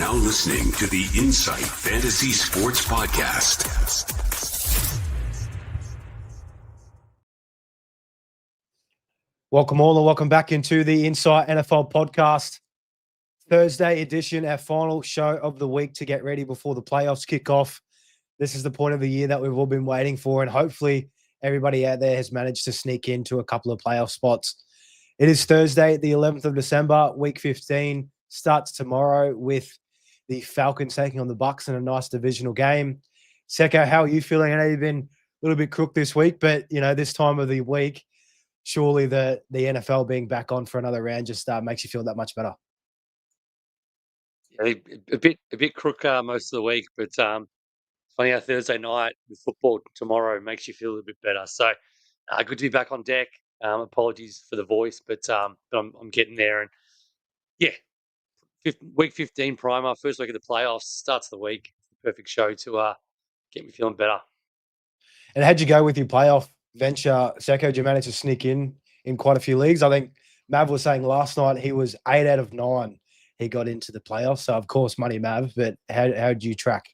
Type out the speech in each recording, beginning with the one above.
now listening to the Insight Fantasy Sports Podcast. Welcome all and welcome back into the Insight NFL Podcast. Thursday edition, our final show of the week to get ready before the playoffs kick off. This is the point of the year that we've all been waiting for, and hopefully everybody out there has managed to sneak into a couple of playoff spots. It is Thursday, the 11th of December, week 15, starts tomorrow with the Falcons taking on the Bucs in a nice divisional game. Secko, how are you feeling? I know you've been a little bit crook this week, but this time of the week, surely the NFL being back on for another round just makes you feel that much better. Yeah, a bit crook most of the week, but funny how Thursday night with football tomorrow makes you feel a little bit better. So good to be back on deck. Apologies for the voice, but I'm getting there. And yeah, week 15 primer, first week of the playoffs, starts the week. Perfect show to get me feeling better. And how'd you go with your playoff venture, Secko? Did you manage to sneak in quite a few leagues? I think Mav was saying last night he was 8 out of 9. He got into the playoffs. So, of course, money Mav, but how did you track?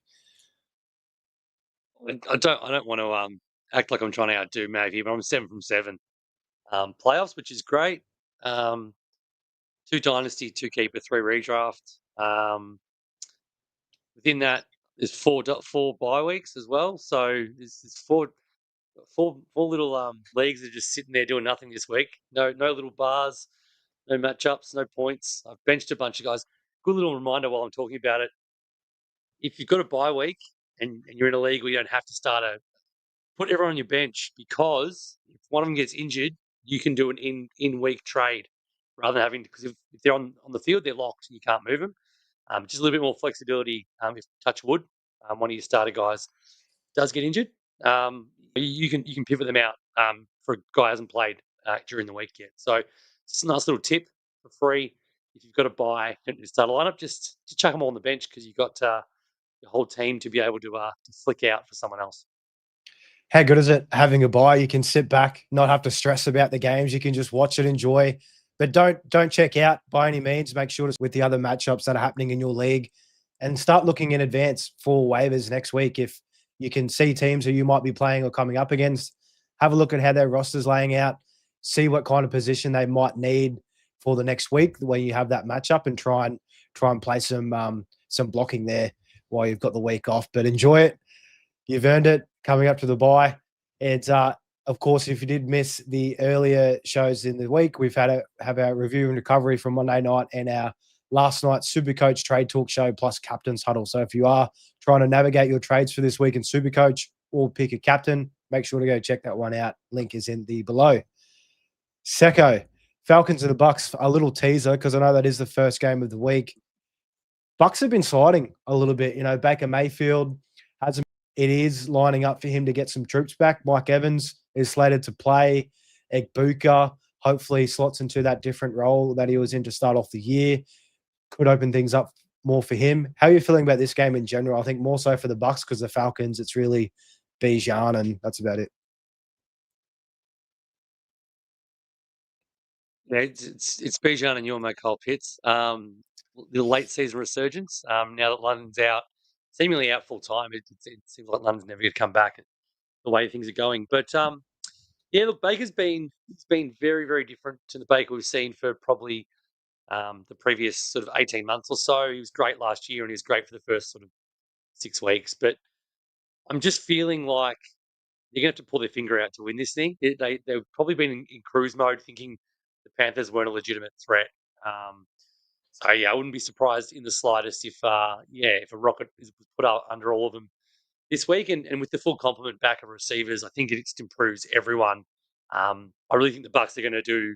I don't want to act like I'm trying to outdo Mav here, but I'm 7 from 7 playoffs, which is great. 2 dynasty, 2 keeper, 3 redraft. Within that, there's four bye weeks as well. So there's four little leagues that are just sitting there doing nothing this week. No little bars, no matchups, no points. I've benched a bunch of guys. Good little reminder while I'm talking about it. If you've got a bye week and you're in a league where you don't have to start put everyone on your bench, because if one of them gets injured, you can do an in-week trade rather than having to, because if they're on the field, they're locked and you can't move them. Just a little bit more flexibility. If touch wood, one of your starter guys does get injured, you can pivot them out for a guy who hasn't played during the week yet. So it's a nice little tip for free. If you've got a bye and you start a lineup, just chuck them all on the bench because you've got your whole team to be able to flick out for someone else. How good is it having a bye? You can sit back, not have to stress about the games. You can just watch it, enjoy, but don't check out by any means. Make sure to with the other matchups that are happening in your league, and start looking in advance for waivers next week. If you can see teams who you might be playing or coming up against, have a look at how their roster's laying out, see what kind of position they might need for the next week when you have that matchup, and try and play some blocking there while you've got the week off. But enjoy it. You've earned it coming up to the bye. It's of course, if you did miss the earlier shows in the week, we've have our review and recovery from Monday night and our last night's SuperCoach trade talk show plus captain's huddle. So if you are trying to navigate your trades for this week in SuperCoach or pick a captain, make sure to go check that one out. Link is in the below. Secko, Falcons and the Bucs, a little teaser because I know that is the first game of the week. Bucs have been sliding a little bit. Baker Mayfield has it is lining up for him to get some troops back. Mike Evans is slated to play. Egbuka hopefully slots into that different role that he was in to start off the year. Could open things up more for him. How are you feeling about this game in general? I think more so for the Bucs because the Falcons, it's really Bijan and that's about it. Yeah, it's Bijan and your Cole Pitts. The late season resurgence. Now that London's out, seemingly out full time, it seems like London's never going to come back the way things are going. But yeah, look, Baker's been very, very different to the Baker we've seen for probably the previous sort of 18 months or so. He was great last year and he was great for the first sort of 6 weeks. But I'm just feeling like they're going to have to pull their finger out to win this thing. They've probably been in cruise mode thinking the Panthers weren't a legitimate threat. So yeah, I wouldn't be surprised in the slightest if a rocket is put up under all of them this week, and with the full complement back of receivers, I think it just improves everyone. I really think the Bucs are going to do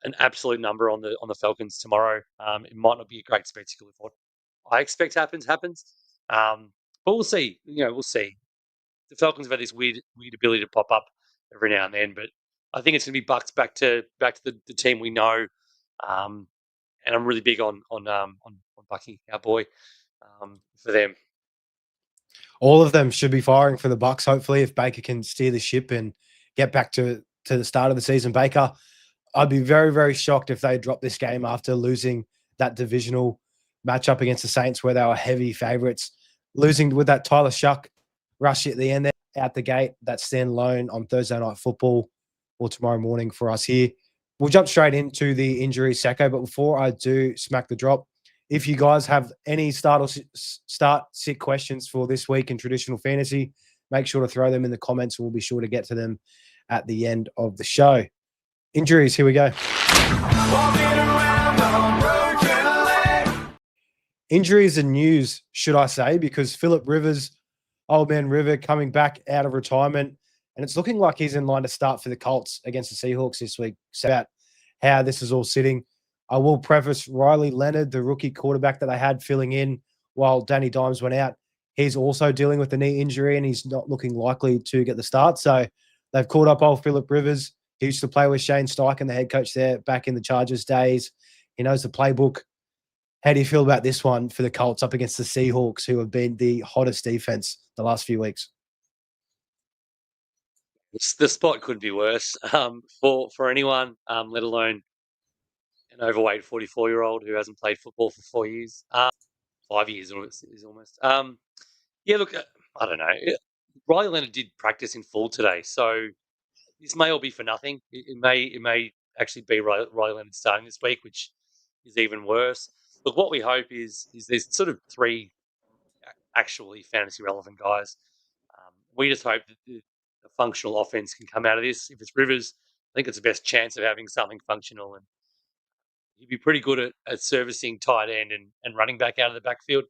an absolute number on the Falcons tomorrow. It might not be a great spectacle if what I expect happens, but we'll see. We'll see. The Falcons have had this weird ability to pop up every now and then, but I think it's going to be Bucs back to the team we know. And I'm really big on Bucky, our boy, for them. All of them should be firing for the Bucs. Hopefully, if Baker can steer the ship and get back to the start of the season, Baker, I'd be very, very shocked if they drop this game after losing that divisional matchup against the Saints where they were heavy favourites, losing with that Tyler Shuck rush at the end there, out the gate, that standalone on Thursday Night Football or tomorrow morning for us here. We'll jump straight into the injury, Secko, but before I do smack the drop, if you guys have any start sit questions for this week in traditional fantasy, make sure to throw them in the comments. We'll be sure to get to them at the end of the show. Injuries, here we go. Injuries and news, should I say, because Philip Rivers, old man River, coming back out of retirement, and it's looking like he's in line to start for the Colts against the Seahawks this week. So about how this is all sitting. I will preface Riley Leonard, the rookie quarterback that they had filling in while Danny Dimes went out. He's also dealing with a knee injury and he's not looking likely to get the start. So they've called up old Philip Rivers. He used to play with Shane Steichen, the head coach there back in the Chargers days. He knows the playbook. How do you feel about this one for the Colts up against the Seahawks, who have been the hottest defense the last few weeks? The spot couldn't be worse for anyone, let alone an overweight 44-year-old who hasn't played football for 4 years. 5 years is almost. Yeah, look, I don't know. Riley Leonard did practice in full today, so this may all be for nothing. It may actually be Riley Leonard starting this week, which is even worse. Look, what we hope is there's sort of three actually fantasy relevant guys. We just hope that the functional offense can come out of this. If it's Rivers, I think it's the best chance of having something functional, and he'd be pretty good at servicing tight end and running back out of the backfield.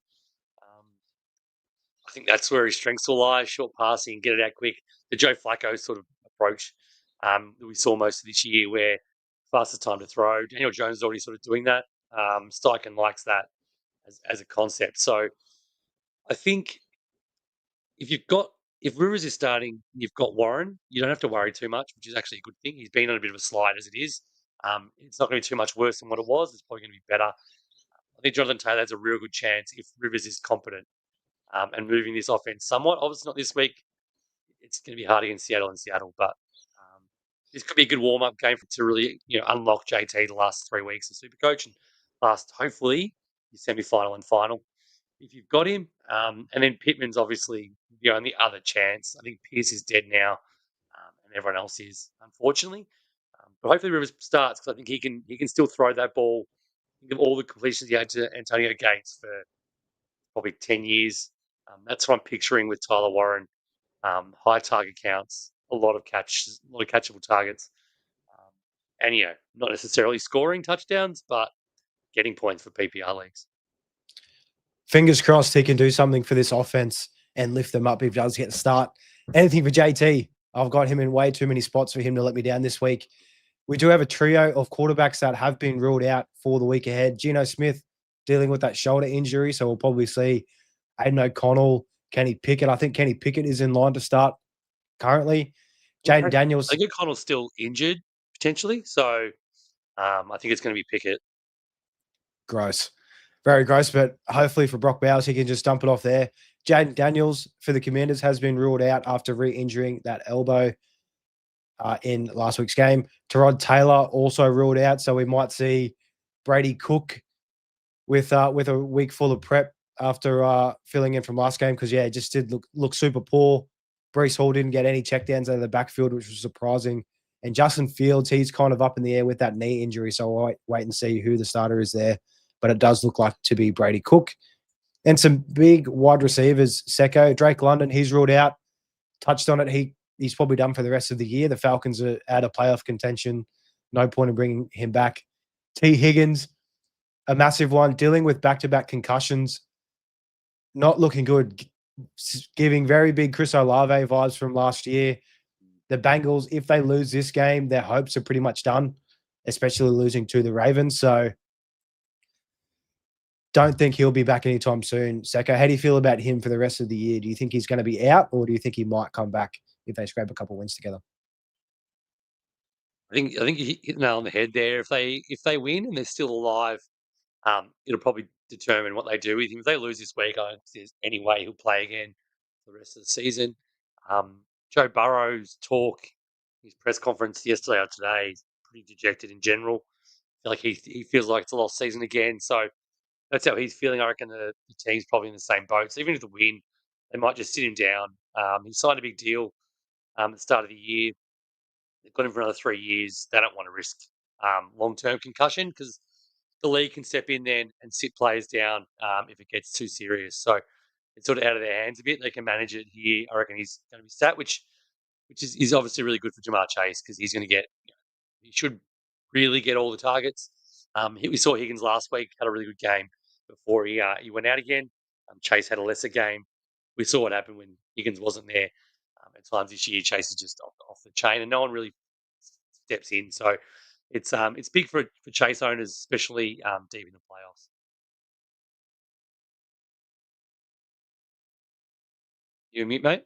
I think that's where his strengths will lie: short passing, get it out quick. The Joe Flacco sort of approach that we saw most of this year, where fastest time to throw. Daniel Jones is already sort of doing that. Steichen likes that as a concept. So I think if Rivers is starting, you've got Warren, you don't have to worry too much, which is actually a good thing. He's been on a bit of a slide as it is. It's not going to be too much worse than what it was. It's probably going to be better. I think Jonathan Taylor has a real good chance if Rivers is competent and moving this offense somewhat. Obviously not this week. It's going to be hard against Seattle, but this could be a good warm-up game to really unlock JT the last 3 weeks of SuperCoach and hopefully, your semi-final and final. If you've got him, and then Pittman's obviously the only other chance. I think Pierce is dead now, and everyone else is, unfortunately. But hopefully Rivers starts because I think he can still throw that ball. Think of all the completions he had to Antonio Gates for probably 10 years. That's what I'm picturing with Tyler Warren. High target counts, a lot of catchable targets, and not necessarily scoring touchdowns, but getting points for PPR leagues. Fingers crossed he can do something for this offense and lift them up if he does get the start. Anything for JT? I've got him in way too many spots for him to let me down this week. We do have a trio of quarterbacks that have been ruled out for the week ahead. Geno Smith dealing with that shoulder injury, so we'll probably see Aiden O'Connell, Kenny Pickett. I think Kenny Pickett is in line to start currently. Jaden Daniels. I think O'Connell's still injured potentially, so I think it's going to be Pickett. Gross. Very gross, but hopefully for Brock Bowers, he can just dump it off there. Jaden Daniels for the Commanders has been ruled out after re-injuring that elbow in last week's game. Tyrod Taylor also ruled out, so we might see Brady Cook with a week full of prep after filling in from last game because, it just did look super poor. Breece Hall didn't get any checkdowns out of the backfield, which was surprising. And Justin Fields, he's kind of up in the air with that knee injury, so I'll wait and see who the starter is there. But it does look like to be Brady Cook. And some big wide receivers, Secko. Drake London, he's ruled out. Touched on it. He's probably done for the rest of the year. The Falcons are out of playoff contention. No point in bringing him back. T. Higgins, a massive one, dealing with back-to-back concussions. Not looking good. Giving very big Chris Olave vibes from last year. The Bengals, if they lose this game, their hopes are pretty much done, especially losing to the Ravens. So don't think he'll be back anytime soon. Secko, how do you feel about him for the rest of the year? Do you think he's going to be out, or do you think he might come back if they scrape a couple wins together? I think you hit the nail on the head there. If they win and they're still alive, it'll probably determine what they do with him. If they lose this week, I don't think there's any way he'll play again for the rest of the season. Joe Burrow's talk, his press conference yesterday or today, is pretty dejected in general. I feel like he feels like it's a lost season again. So that's how he's feeling. I reckon the team's probably in the same boat. So even if the win, they might just sit him down. He signed a big deal at the start of the year. They've got him for another 3 years. They don't want to risk long-term concussion because the league can step in then and sit players down if it gets too serious. So it's sort of out of their hands a bit. They can manage it here. I reckon he's going to be sat, which is obviously really good for Jamar Chase because he's going to get, he should really get all the targets. We saw Higgins last week, had a really good game before he went out again. Chase had a lesser game. We saw what happened when Higgins wasn't there. At times this year, Chase is just off the chain, and no one really steps in. So it's big for Chase owners, especially deep in the playoffs. You mute, mate?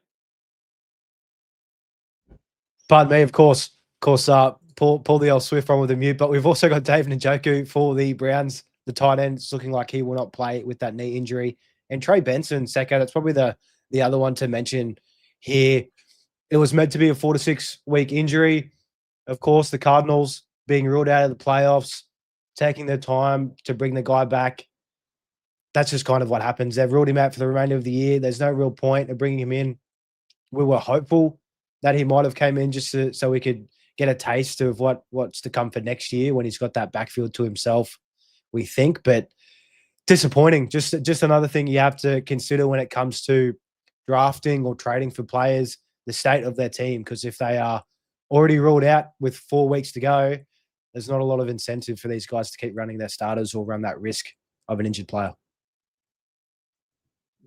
Pardon me, of course. Pull the old Swift on with the mute, but we've also got David Njoku for the Browns. The tight end is looking like he will not play with that knee injury. And Trey Benson, Secko, that's probably the other one to mention here. It was meant to be a 4 to 6 week injury. Of course, the Cardinals being ruled out of the playoffs, taking their time to bring the guy back. That's just kind of what happens. They've ruled him out for the remainder of the year. There's no real point of bringing him in. We were hopeful that he might have came in just so we could get a taste of what's to come for next year when he's got that backfield to himself, we think. But disappointing. Just another thing you have to consider when it comes to drafting or trading for players, the state of their team. Because if they are already ruled out with 4 weeks to go, there's not a lot of incentive for these guys to keep running their starters or run that risk of an injured player.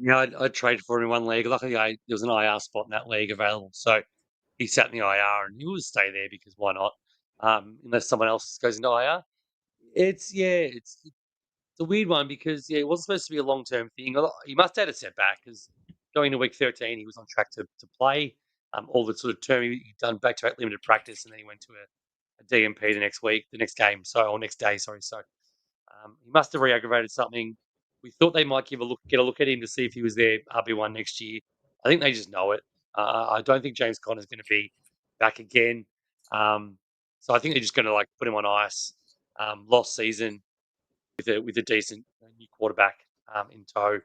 Yeah, I traded for him in one league. Luckily, there was an IR spot in that league available. So he sat in the IR and he will stay there because why not? Unless someone else goes into IR. It's a weird one because it wasn't supposed to be a long term thing. He must have had a setback because going to week 13, he was on track to play. All the sort of term he'd done back to back limited practice, and then he went to a DMP the next game, or next day, sorry. So he must have re-aggravated something. We thought they might get a look at him to see if he was their RB1 next year. I think they just know it. I don't think James Conner's going to be back again. So I think they're just going to put him on ice. Lost season with a decent new quarterback in tow.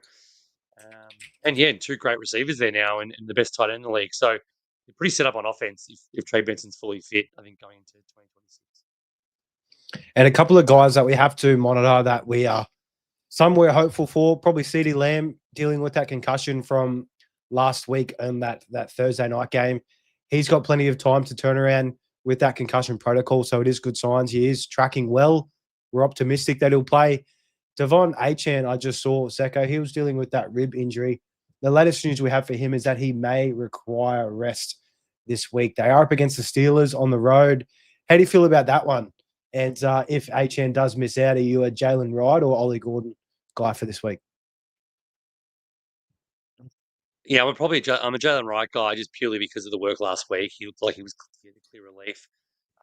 And yeah, 2 great receivers there now and the best tight end in the league. So they're pretty set up on offense if Trey Benson's fully fit, I think, going into 2026. And a couple of guys that we have to monitor that some we're hopeful for, probably CeeDee Lamb dealing with that concussion from last week and that Thursday night game. He's got plenty of time to turn around with that concussion protocol, so it is good signs. He is tracking well. We're optimistic that he'll play. Devon Achane, I just saw, Secko, he was dealing with that rib injury. The latest news we have for him is that he may require rest this week. They are up against the Steelers on the road. How do you feel about that one? And if Achane does miss out, are you a Jalen Wright or Ollie Gordon guy for this week? Yeah, I'm a Jalen Wright guy just purely because of the work last week. He looked like he was clear relief.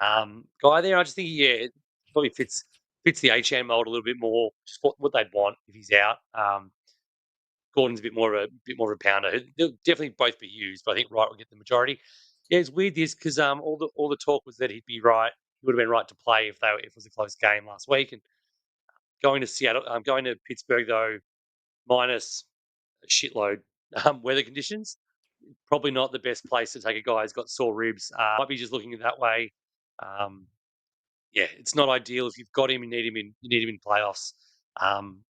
Guy there, I just think it probably fits the HM mold a little bit more. Just what they'd want if he's out. Gordon's a bit more of a pounder. They'll definitely both be used, but I think Wright will get the majority. Yeah, it's weird this because all the talk was that he'd be right. He would have been right to play if it was a close game last week. And going to Pittsburgh though, minus a shitload weather conditions. Probably not the best place to take a guy who's got sore ribs. Might be just looking at it that way. Yeah, it's not ideal. If you've got him, you need him in playoffs.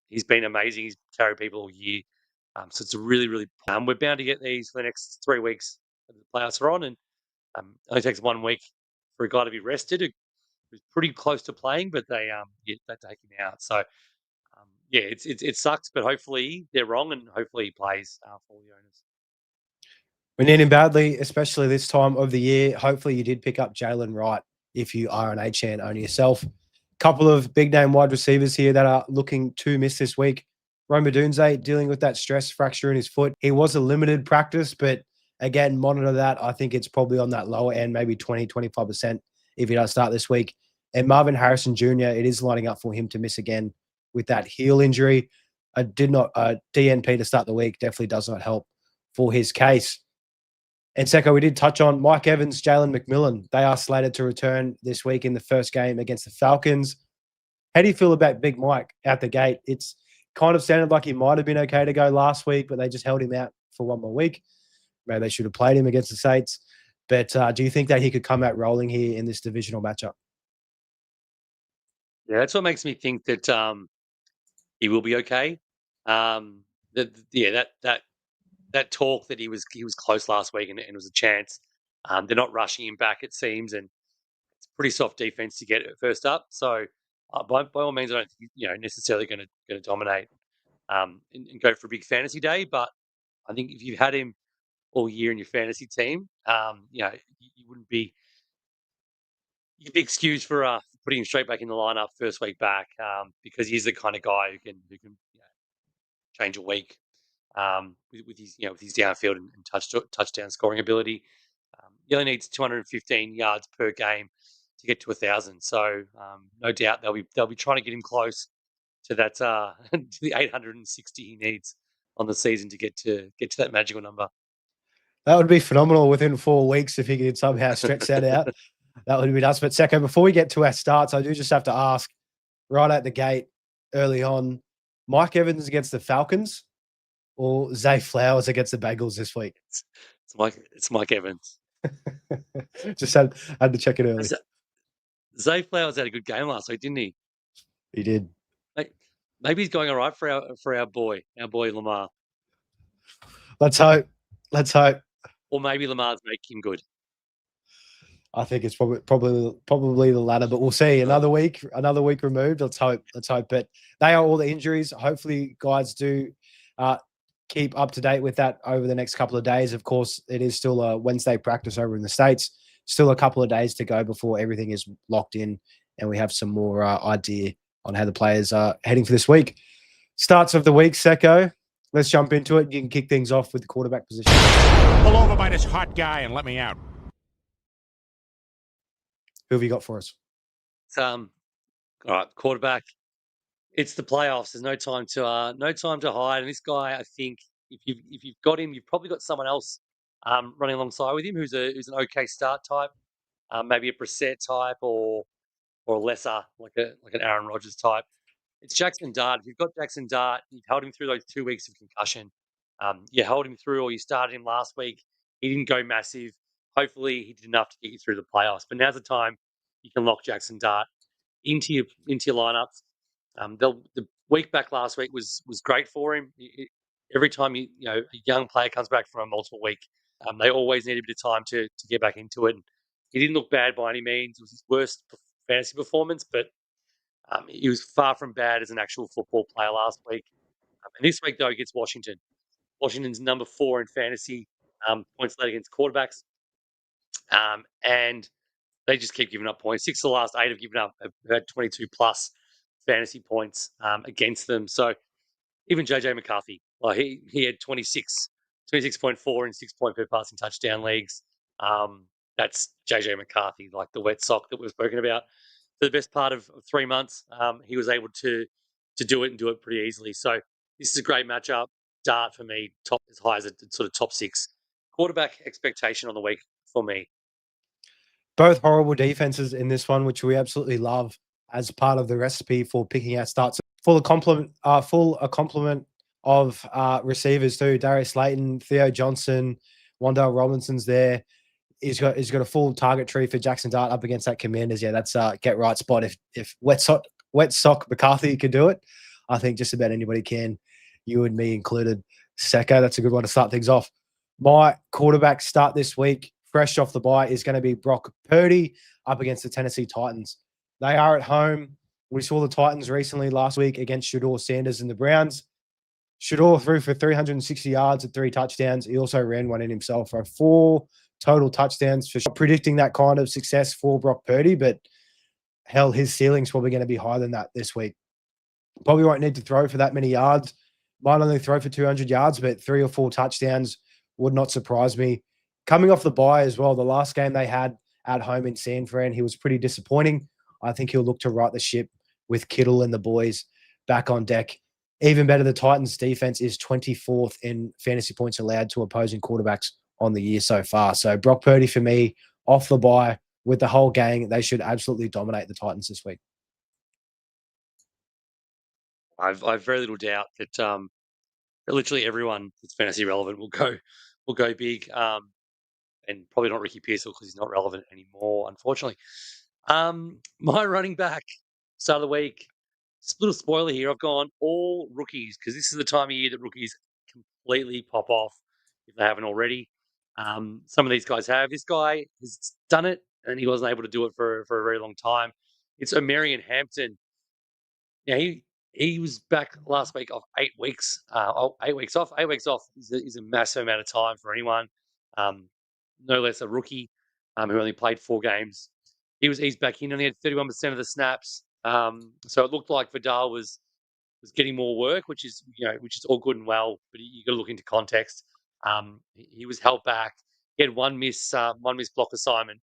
He's been amazing. He's carried people all year. So it's a really, really. We're bound to get these for the next 3 weeks. The playoffs are on, and it only takes 1 week for a guy to be rested. Who's pretty close to playing, but they take him out. So yeah, it sucks, but hopefully they're wrong, and hopefully he plays for all the owners. We need him badly, especially this time of the year. Hopefully you did pick up Jalen Wright if you are an Achane owner yourself. Couple of big-name wide receivers here that are looking to miss this week. Rome Odunze dealing with that stress fracture in his foot. He was a limited practice, but again, monitor that. I think it's probably on that lower end, maybe 20, 25% if he does start this week. And Marvin Harrison Jr., it is lining up for him to miss again with that heel injury. DNP to start the week definitely does not help for his case. And Secko, we did touch on Mike Evans, Jalen McMillan. They are slated to return this week in the first game against the Falcons. How do you feel about Big Mike out the gate? It's kind of sounded like he might have been okay to go last week, but they just held him out for one more week. Maybe they should have played him against the Saints. But do you think that he could come out rolling here in this divisional matchup? Yeah, that's what makes me think that he will be okay. That talk that he was close last week and it was a chance. They're not rushing him back, it seems, and it's pretty soft defense to get it first up. So by all means, I don't think necessarily going to dominate and go for a big fantasy day. But I think if you've had him all year in your fantasy team, you wouldn't be you'd be excused for putting him straight back in the lineup first week back because he's the kind of guy who can change a week with his downfield and touchdown scoring ability. He only needs 215 yards per game to get to 1,000. So no doubt they'll be trying to get him close to that to the 860 he needs on the season to get to that magical number. That would be phenomenal within 4 weeks if he could somehow stretch that out. That would be nuts. But Secko, before we get to our starts, I do just have to ask right at the gate early on, Mike Evans against the Falcons or Zay Flowers against the Bengals this week? It's Mike Evans. Just had to check it early. Zay Flowers had a good game last week, didn't he? He did. Maybe he's going all right for our boy Lamar. Let's hope. Or maybe Lamar's making him good. I think it's probably the latter, but we'll see. Another week removed. Let's hope. But they are all the injuries. Hopefully, guys do keep up to date with that over the next couple of days. Of course, it is still a Wednesday practice over in the States. Still a couple of days to go before everything is locked in, and we have some more idea on how the players are heading for this week. Starts of the week, Secko. Let's jump into it. You can kick things off with the quarterback position. Pull over by this hot guy and let me out. Who have you got for us? All right, quarterback. It's the playoffs. There's no time to hide. And this guy, I think, if you've got him, you've probably got someone else running alongside with him who's an okay start type, maybe a Brissett type or lesser like an Aaron Rodgers type. It's Jackson Dart. If you've got Jackson Dart, you've held him through those 2 weeks of concussion. You held him through, or you started him last week. He didn't go massive. Hopefully, he did enough to get you through the playoffs. But now's the time you can lock Jackson Dart into your lineups. The week back last week was great for him. Every time a young player comes back from a multiple week, they always need a bit of time to get back into it. And he didn't look bad by any means. It was his worst fantasy performance, but he was far from bad as an actual football player last week. And this week, though, he gets Washington. Washington's number 4 in fantasy points led against quarterbacks. And they just keep giving up points. 6 of the last 8 have given up, have had 22 plus fantasy points against them. So even JJ McCarthy, well, he had 26.4 in 6 point per passing touchdown leagues. That's JJ McCarthy, like the wet sock that we've spoken about. For the best part of 3 months, he was able to do it and do it pretty easily. So this is a great matchup. Dart for me, top as high as a sort of top 6 quarterback expectation on the week for me. Both horrible defenses in this one, which we absolutely love as part of the recipe for picking our starts. Full complement of receivers too. Darius Slayton, Theo Johnson, Wan'Dale Robinson's there. He's got a full target tree for Jackson Dart up against that Commanders. Yeah, that's a get right spot. If wet sock McCarthy can do it, I think just about anybody can. You and me included. Secko, that's a good one to start things off. My quarterback start this week, fresh off the bye, is going to be Brock Purdy up against the Tennessee Titans. They are at home. We saw the Titans recently last week against Shedeur Sanders and the Browns. Shedeur threw for 360 yards and 3 touchdowns. He also ran one in himself for 4 total touchdowns. For predicting that kind of success for Brock Purdy, but hell, his ceiling's probably going to be higher than that this week. Probably won't need to throw for that many yards. Might only throw for 200 yards, but 3 or 4 touchdowns would not surprise me. Coming off the bye as well, the last game they had at home in San Fran, he was pretty disappointing. I think he'll look to right the ship with Kittle and the boys back on deck. Even better, the Titans' defense is 24th in fantasy points allowed to opposing quarterbacks on the year so far. So Brock Purdy, for me, off the bye with the whole gang, they should absolutely dominate the Titans this week. I've very little doubt that literally everyone that's fantasy relevant will go big. And probably not Ricky Pearsall because he's not relevant anymore, unfortunately. My running back start of the week. Just a little spoiler here. I've gone all rookies because this is the time of year that rookies completely pop off if they haven't already. Some of these guys have. This guy has done it, and he wasn't able to do it for a very long time. It's Omarion Hampton. Yeah, he was back last week off 8 weeks. 8 weeks off. 8 weeks off is a massive amount of time for anyone. Um, no less a rookie who only played 4 games. He's back in, only had 31% of the snaps. So it looked like Vidal was getting more work, which is all good and well, but you got to look into context. He was held back. He had one miss block assignment.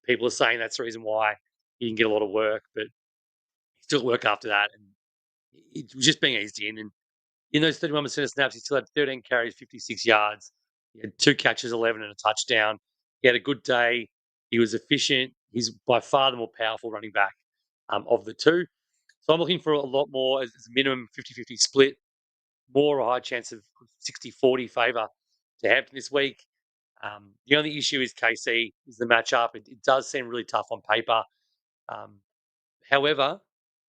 People are saying that's the reason why he didn't get a lot of work, but he still work after that, and it was just being eased in. And in those 31% of snaps, he still had 13 carries, 56 yards. He had 2 catches, 11 and a touchdown. He had a good day. He was efficient. He's by far the more powerful running back of the two. So I'm looking for a lot more as a minimum 50-50 split, more a high chance of 60-40 favour to Hampton this week. The only issue is KC is the matchup. It does seem really tough on paper. Um, However,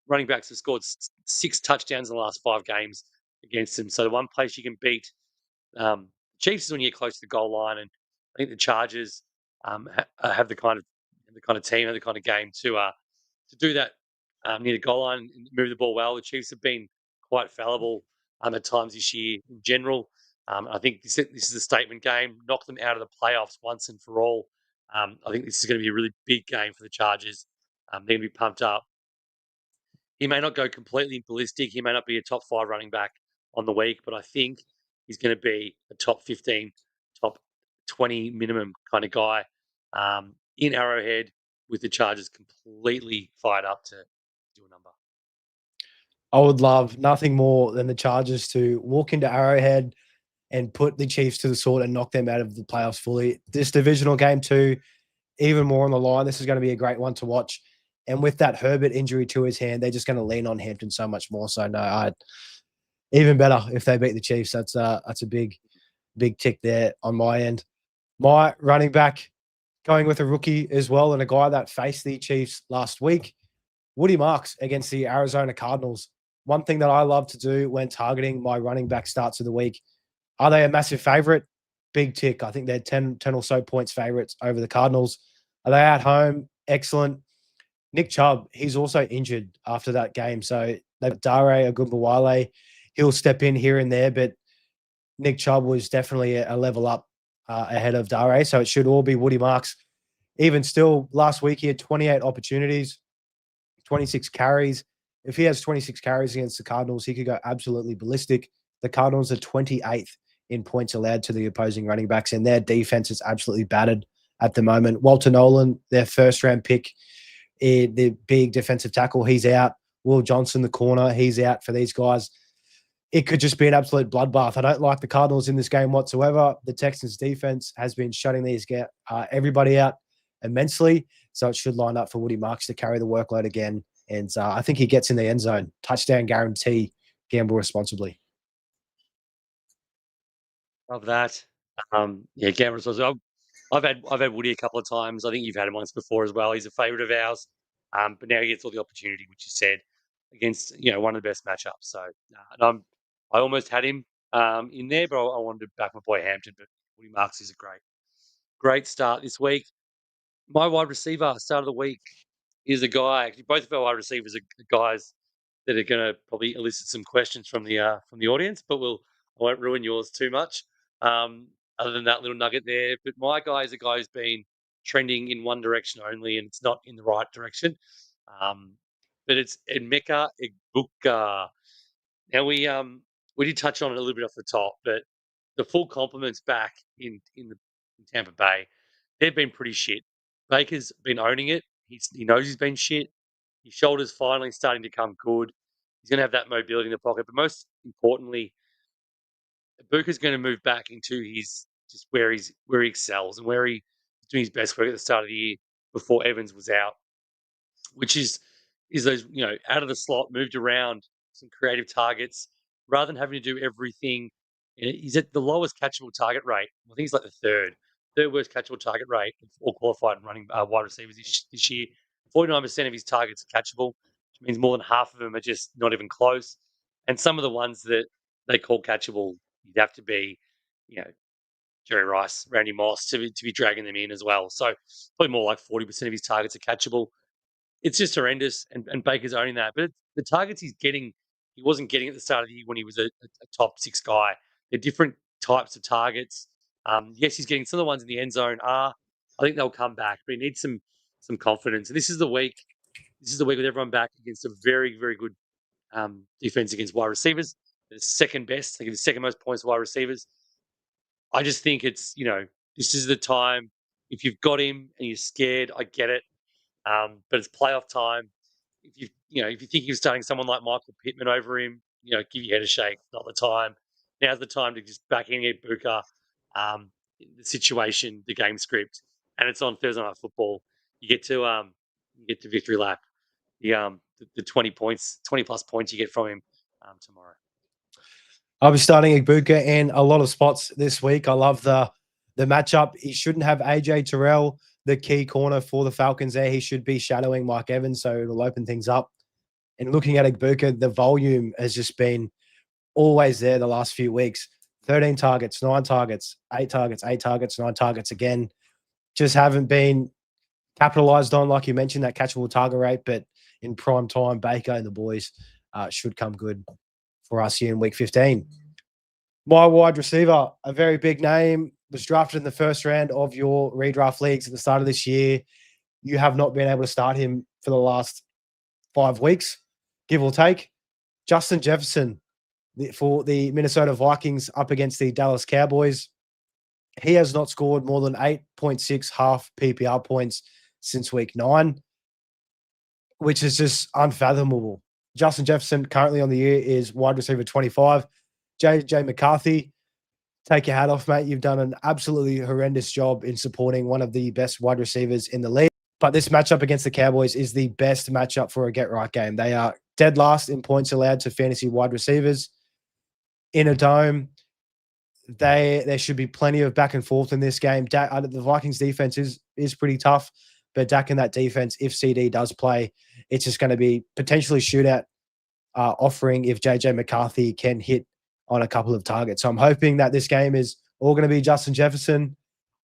running backs have scored 6 touchdowns in the last 5 games against them. So the one place you can beat Chiefs is when you get close to the goal line, and I think the Chargers have the kind of team, have the kind of game to do that near the goal line and move the ball well. The Chiefs have been quite fallible at times this year in general. I think this is a statement game. Knock them out of the playoffs once and for all. I think this is going to be a really big game for the Chargers. They're going to be pumped up. He may not go completely ballistic. He may not be a top 5 running back on the week, but I think he's going to be a top 15, top 20 minimum kind of guy in Arrowhead with the Chargers completely fired up to do a number. I would love nothing more than the Chargers to walk into Arrowhead and put the Chiefs to the sword and knock them out of the playoffs fully. This divisional game too, even more on the line. This is going to be a great one to watch. And with that Herbert injury to his hand, they're just going to lean on Hampton so much more. So no, even better if they beat the Chiefs. That's a big tick there on my end. My running back going with a rookie as well, and a guy that faced the Chiefs last week, Woody Marks against the Arizona Cardinals. One thing that I love to do when targeting my running back starts of the week, are they a massive favorite? Big tick. I think they're 10 or so points favorites over the Cardinals. Are they at home? Excellent. Nick Chubb, he's also injured after that game. So they've Dare Ogunbowale. He'll step in here and there, but Nick Chubb was definitely a level up ahead of Dare. So it should all be Woody Marks. Even still, last week he had 28 opportunities, 26 carries. If he has 26 carries against the Cardinals, he could go absolutely ballistic. The Cardinals are 28th in points allowed to the opposing running backs, and their defense is absolutely battered at the moment. Walter Nolan, their first-round pick, the big defensive tackle, he's out. Will Johnson, the corner, he's out for these guys. It could just be an absolute bloodbath. I don't like the Cardinals in this game whatsoever. The Texans' defense has been shutting everybody out immensely, so it should line up for Woody Marks to carry the workload again. And I think he gets in the end zone. Touchdown guarantee. Gamble responsibly. Love that. Gamble responsibly. I've had Woody a couple of times. I think you've had him once before as well. He's a favourite of ours, but now he gets all the opportunity, which you said, against one of the best matchups. So I almost had him in there, but I wanted to back my boy Hampton. But Woody Marks is a great start this week. My wide receiver start of the week is a guy. Actually, both of our wide receivers are guys that are going to probably elicit some questions from the audience, but I won't ruin yours too much. Other than that little nugget there, but my guy is a guy who's been trending in one direction only, and it's not in the right direction. But it's Emeka Egbuka. Now we did touch on it a little bit off the top, but the full complement's back in Tampa Bay. They've been pretty shit. Baker's been owning it. He knows he's been shit. His shoulder's finally starting to come good. He's going to have that mobility in the pocket. But most importantly, Buka's going to move back into his just where he excels and where he's doing his best work at the start of the year before Evans was out, which is those out of the slot, moved around some creative targets rather than having to do everything. He's at the lowest catchable target rate. I think he's like the third worst catchable target rate of all qualified running wide receivers this year. 49% of his targets are catchable, which means more than half of them are just not even close. And some of the ones that they call catchable, you'd have to be, Jerry Rice, Randy Moss to be dragging them in as well. So probably more like 40% of his targets are catchable. It's just horrendous, and Baker's owning that. But the targets he's getting, he wasn't getting at the start of the year when he was a top 6 guy. They're different types of targets. Yes, he's getting some of the ones in the end zone I think they'll come back, but he needs some confidence. And this is the week. This is the week with everyone back against a very, very good defense against wide receivers. The second best. They give the second most points to wide receivers. I just think it's, this is the time. If you've got him and you're scared, I get it. But it's playoff time. If you think you're starting someone like Michael Pittman over him, give your head a shake. Not the time. Now's the time to just back in Ibuka, the situation, the game script, and it's on Thursday Night Football. You get to victory lap. The 20 points, 20 plus points you get from him tomorrow. I'll be starting Ibuka in a lot of spots this week. I love the matchup. He shouldn't have AJ Terrell, the key corner for the Falcons there. He should be shadowing Mike Evans, so it'll open things up. And looking at Ibuka, the volume has just been always there the last few weeks. 13 targets, 9 targets, 8 targets, 8 targets, 9 targets again. Just haven't been capitalized on, like you mentioned, that catchable target rate. But in prime time, Baker and the boys should come good for us here in week 15. My wide receiver, a very big name, was drafted in the first round of your redraft leagues at the start of this year. You have not been able to start him for the last 5 weeks, give or take. Justin Jefferson for the Minnesota Vikings up against the Dallas Cowboys. He has not scored more than 8.6 half PPR points since week 9, which is just unfathomable. Justin Jefferson currently on the year is wide receiver 25. JJ McCarthy, take your hat off, mate. You've done an absolutely horrendous job in supporting one of the best wide receivers in the league. But this matchup against the Cowboys is the best matchup for a get-right game. They are dead last in points allowed to fantasy wide receivers. In a dome, there should be plenty of back and forth in this game. The Vikings defense is pretty tough, but Dak in that defense, if CD does play, it's just going to be potentially shootout offering if JJ McCarthy can hit on a couple of targets. So I'm hoping that this game is all going to be Justin Jefferson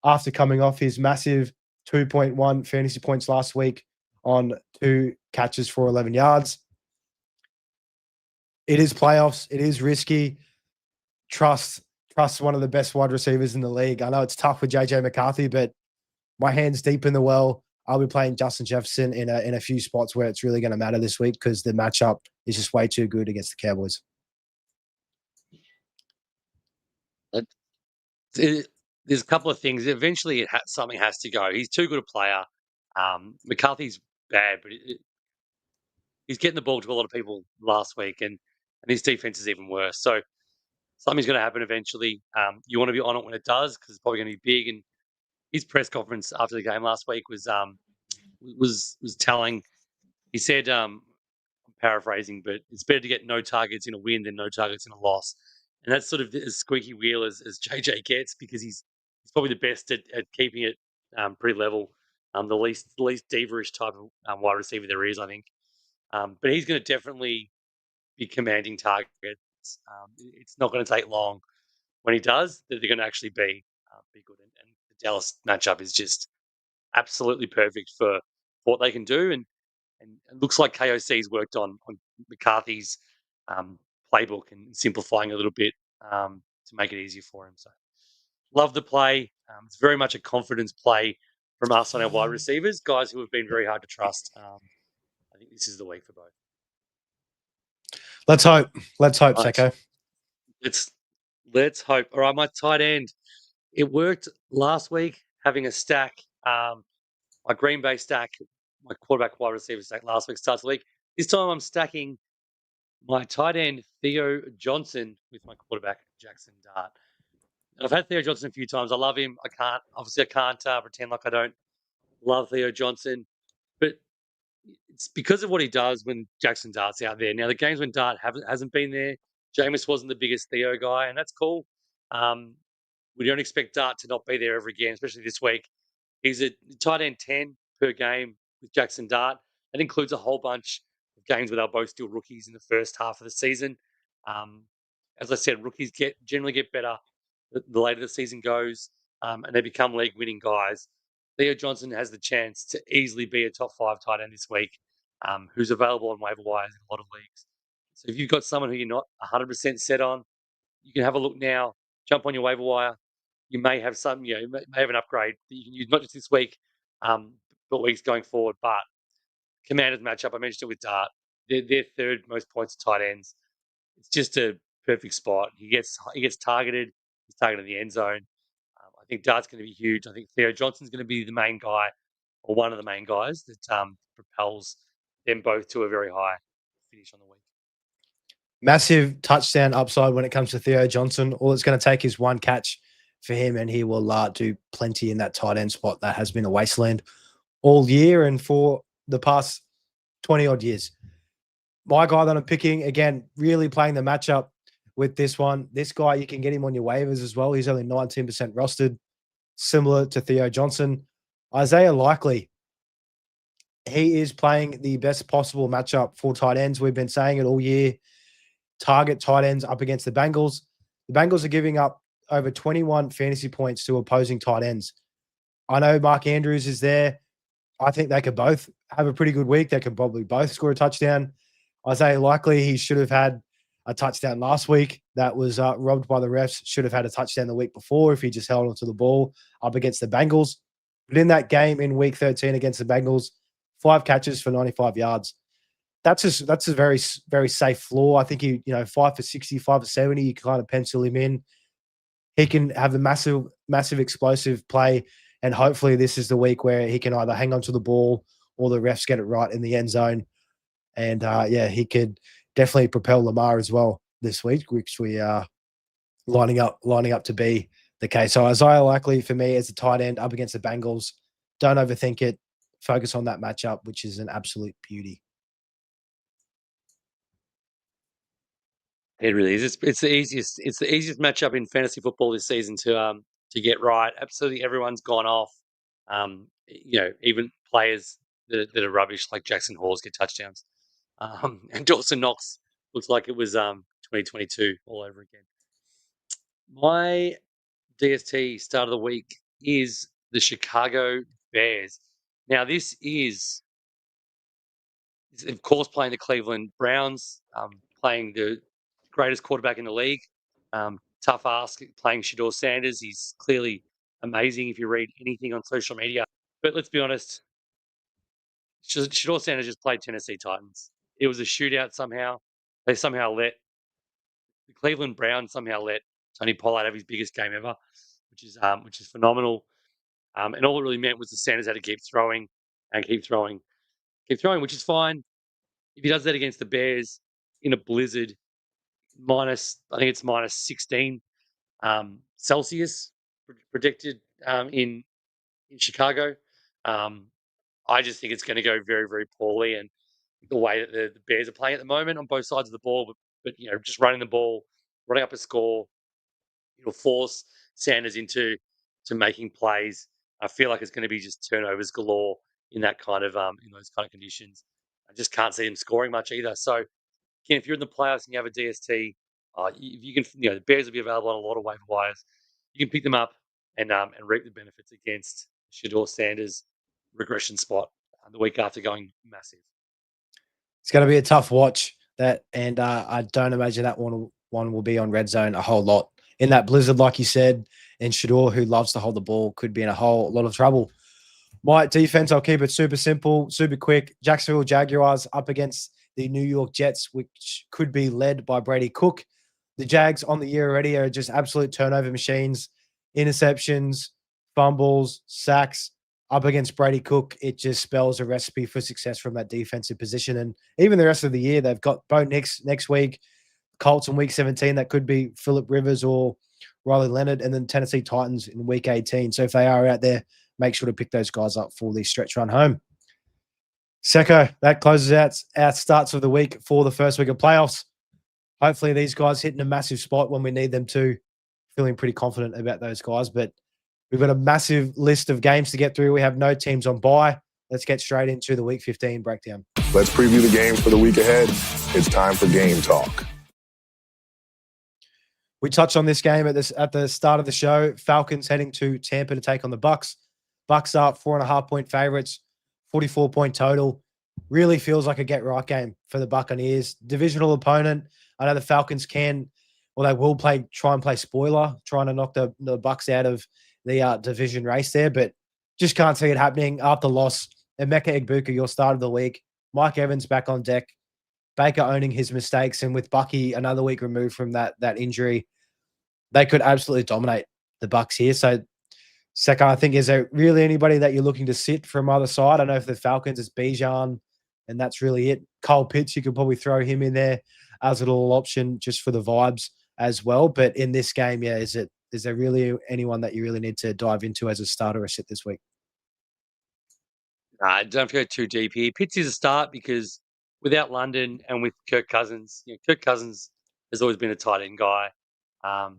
after coming off his massive 2.1 fantasy points last week on 2 catches for 11 yards. It is playoffs. It is risky. Trust one of the best wide receivers in the league. I know it's tough with JJ McCarthy, but my hand's deep in the well. I'll be playing Justin Jefferson in a few spots where it's really going to matter this week because the matchup is just way too good against the Cowboys. There's a couple of things. Eventually, something has to go. He's too good a player. McCarthy's bad, but he's getting the ball to a lot of people last week, and his defense is even worse. So something's going to happen eventually. You want to be on it when it does because it's probably going to be big. And his press conference after the game last week was telling. He said, I'm paraphrasing, but it's better to get no targets in a win than no targets in a loss. And that's sort of as squeaky wheel as JJ gets because he's probably the best at keeping it pretty level. The least diva-ish type of wide receiver there is, I think. But he's going to definitely be commanding targets. It's not going to take long when he does that they're going to actually be good. And the Dallas matchup is just absolutely perfect for what they can do. And it looks like KOC's worked on McCarthy's playbook and simplifying a little bit to make it easier for him. So love the play. It's very much a confidence play from us on our wide receivers, guys who have been very hard to trust. I think this is the week for both. Let's hope, Right. Secko. Let's hope. All right, my tight end. It worked last week having a stack. My Green Bay stack, my quarterback wide receiver stack last week starts the week. This time I'm stacking my tight end Theo Johnson with my quarterback Jackson Dart. I've had Theo Johnson a few times. I love him. I can't pretend like I don't love Theo Johnson. But it's because of what he does when Jackson Dart's out there. Now, the games when Dart hasn't been there, Jameis wasn't the biggest Theo guy, and that's cool. Um, we don't expect Dart to not be there ever again, especially this week. He's a tight end 10 per game with Jackson Dart. That includes a whole bunch of games where they're both still rookies in the first half of the season. Um, as I said, rookies generally get better the later the season goes, and they become league-winning guys. Theo Johnson has the chance to easily be a top 5 tight end this week, who's available on waiver wires in a lot of leagues. So if you've got someone who you're not 100% set on, you can have a look now, jump on your waiver wire. You may have some, you may have an upgrade that you can use not just this week, but weeks going forward. But Commanders matchup, I mentioned it with Dart. They're third most points to tight ends. It's just a perfect spot. He gets targeted. He's targeted in the end zone. I think Dart's going to be huge. I think Theo Johnson's going to be the main guy, or one of the main guys that propels them both to a very high finish on the week. Massive touchdown upside when it comes to Theo Johnson. All it's going to take is one catch for him, and he will do plenty in that tight end spot that has been a wasteland all year and for the past 20-odd years. My guy that I'm picking, again, really playing the matchup with this one. This guy, you can get him on your waivers as well. He's only 19% rostered, similar to Theo Johnson. Isaiah Likely, he is playing the best possible matchup for tight ends. We've been saying it all year. Target tight ends up against the Bengals. The Bengals are giving up over 21 fantasy points to opposing tight ends. I know Mark Andrews is there. I think they could both have a pretty good week. They could probably both score a touchdown. Isaiah Likely, he should have had a touchdown last week. That was robbed by the refs. Should have had a touchdown the week before if he just held onto the ball up against the Bengals. But in that game in week 13 against the Bengals, 5 catches for 95 yards. That's a very, very safe floor. I think he, 5 for 60, 5 for 70, you can kind of pencil him in. He can have a massive, massive explosive play. And hopefully this is the week where he can either hang on to the ball or the refs get it right in the end zone. And he could definitely propel Lamar as well this week, which we are lining up to be the case. So Isaiah Likely for me as a tight end up against the Bengals. Don't overthink it. Focus on that matchup, which is an absolute beauty. It really is. It's the easiest. It's the easiest matchup in fantasy football this season to get right. Absolutely, everyone's gone off. Even players that are rubbish like Jackson Hawes get touchdowns, and Dawson Knox looks like it was 2022 all over again. My DST start of the week is the Chicago Bears. Now, this is of course playing the Cleveland Browns, playing the greatest quarterback in the league. Tough ask playing Shador Sanders. He's clearly amazing if you read anything on social media. But let's be honest, Shador Sanders just played Tennessee Titans. It was a shootout somehow. The Cleveland Browns somehow let Tony Pollard have his biggest game ever, which is phenomenal. And all it really meant was the Sanders had to keep throwing, which is fine. If he does that against the Bears in a blizzard, I think it's minus 16 Celsius predicted in Chicago. I just think it's going to go very, very poorly. And the way that the Bears are playing at the moment on both sides of the ball, but just running the ball, running up a score, it'll force Sanders into making plays. I feel like it's going to be just turnovers galore in that kind of in those kind of conditions. I just can't see him scoring much either. So again, if you're in the playoffs and you have a DST, if you can, the Bears will be available on a lot of waiver wires. You can pick them up and reap the benefits against Shador Sanders' regression spot the week after going massive. It's going to be a tough watch and I don't imagine that one will be on Red Zone a whole lot in that blizzard, like you said. And Shador, who loves to hold the ball, could be in a whole lot of trouble. My defense, I'll keep it super simple, super quick. Jacksonville Jaguars up against the New York Jets, which could be led by Brady Cook. The Jags on the year already are just absolute turnover machines, interceptions, fumbles, sacks. Up against Brady Cook, it just spells a recipe for success from that defensive position. And even the rest of the year, they've got Bo Nix next week, Colts in week 17. That could be Phillip Rivers or Riley Leonard, and then Tennessee Titans in week 18. So if they are out there, make sure to pick those guys up for the stretch run home. Secko, that closes out our starts of the week for the first week of playoffs. Hopefully these guys hitting a massive spot when we need them to. Feeling pretty confident about those guys, but we've got a massive list of games to get through. We have no teams on bye. Let's get straight into the week 15 breakdown. Let's preview the games for the week ahead. It's time for game talk. We touched on this game at the start of the show. Falcons heading to Tampa to take on the Bucks. Bucks are 4.5-point favorites, 44-point total. Really feels like a get-right game for the Buccaneers. Divisional opponent. I know the Falcons they will try and play spoiler, trying to knock the Bucks out of the division race there, but just can't see it happening after loss. Emeka Egbuka, your start of the week. Mike Evans back on deck. Baker owning his mistakes, and with Bucky another week removed from that injury, they could absolutely dominate the Bucks here. So, Second, I think, is there really anybody that you're looking to sit from either side? I know for the Falcons, it's Bijan, and that's really it. Cole Pitts, you could probably throw him in there as a little option just for the vibes as well. But in this game, is there really anyone that you really need to dive into as a starter or sit this week? Don't have to go too deep here. Pitts is a start because without London and with Kirk Cousins, Kirk Cousins has always been a tight end guy, and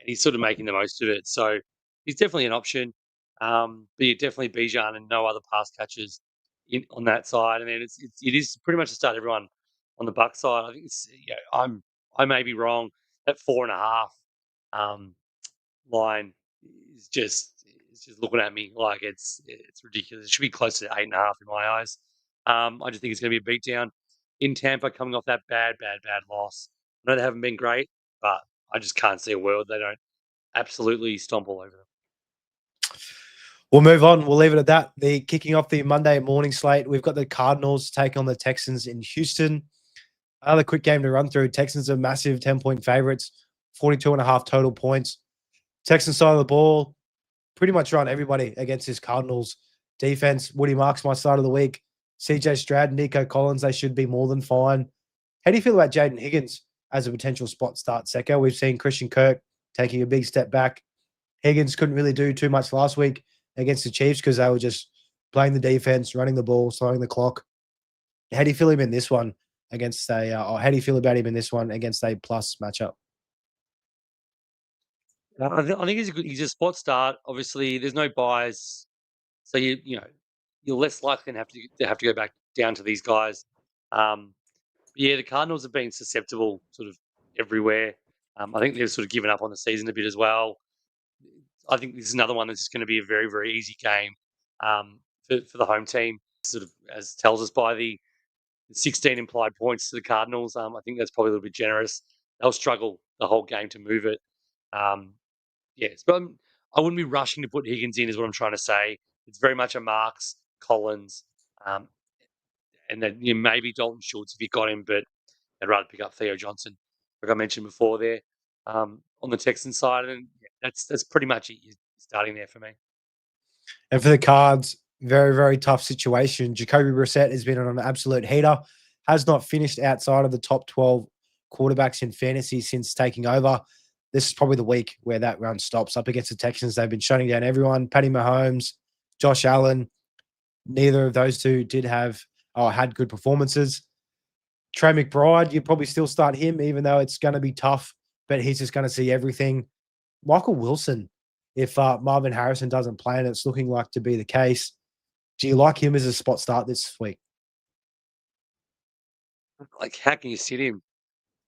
he's sort of making the most of it. So he's definitely an option. But definitely Bijan and no other pass catchers on that side. And then it is pretty much to start everyone on the Buck side. I think I may be wrong. That 4.5 line is just looking at me like it's ridiculous. It should be closer to 8.5 in my eyes. I just think it's going to be a beatdown in Tampa, coming off that bad loss. I know they haven't been great, but I just can't see a world they don't absolutely stomp all over them. We'll move on. We'll leave it at that. The kicking off the Monday morning slate, we've got the Cardinals take on the Texans in Houston. Another quick game to run through. Texans are massive 10-point favorites, 42.5 total points. Texans side of the ball, pretty much run everybody against this Cardinals defense. Woody Marks, my start of the week. CJ Stroud, Nico Collins, they should be more than fine. How do you feel about Jaden Higgins as a potential spot start, Secco? We've seen Christian Kirk taking a big step back. Higgins couldn't really do too much last week against the Chiefs because they were just playing the defense, running the ball, slowing the clock. How do you feel him in this one against how do you feel about him in this one against a plus matchup? I think he's a spot start. Obviously, there's no buys, so you're less likely to have to go back down to these guys. The Cardinals have been susceptible sort of everywhere. I think they've sort of given up on the season a bit as well. I think this is another one that's just going to be a very, very easy game for the home team, sort of as tells us by the 16 implied points to the Cardinals. I think that's probably a little bit generous. They'll struggle the whole game to move it. Yes, but I wouldn't be rushing to put Higgins in, is what I'm trying to say. It's very much a Marks, Collins, and then maybe Dalton Schultz if you got him, but I'd rather pick up Theo Johnson, like I mentioned before there, on the Texan side. And that's pretty much it. You're starting there for me. And for the Cards, very, very tough situation. Jacoby Brissett has been on an absolute heater, has not finished outside of the top 12 quarterbacks in fantasy since taking over. This is probably the week where that run stops. Up against the Texans, they've been shutting down everyone. Patty Mahomes, Josh Allen, neither of those two had good performances. Trey McBride, you'd probably still start him, even though it's going to be tough, but he's just going to see everything. Michael Wilson, if Marvin Harrison doesn't play, and it's looking like to be the case, do you like him as a spot start this week? Like, how can you sit him?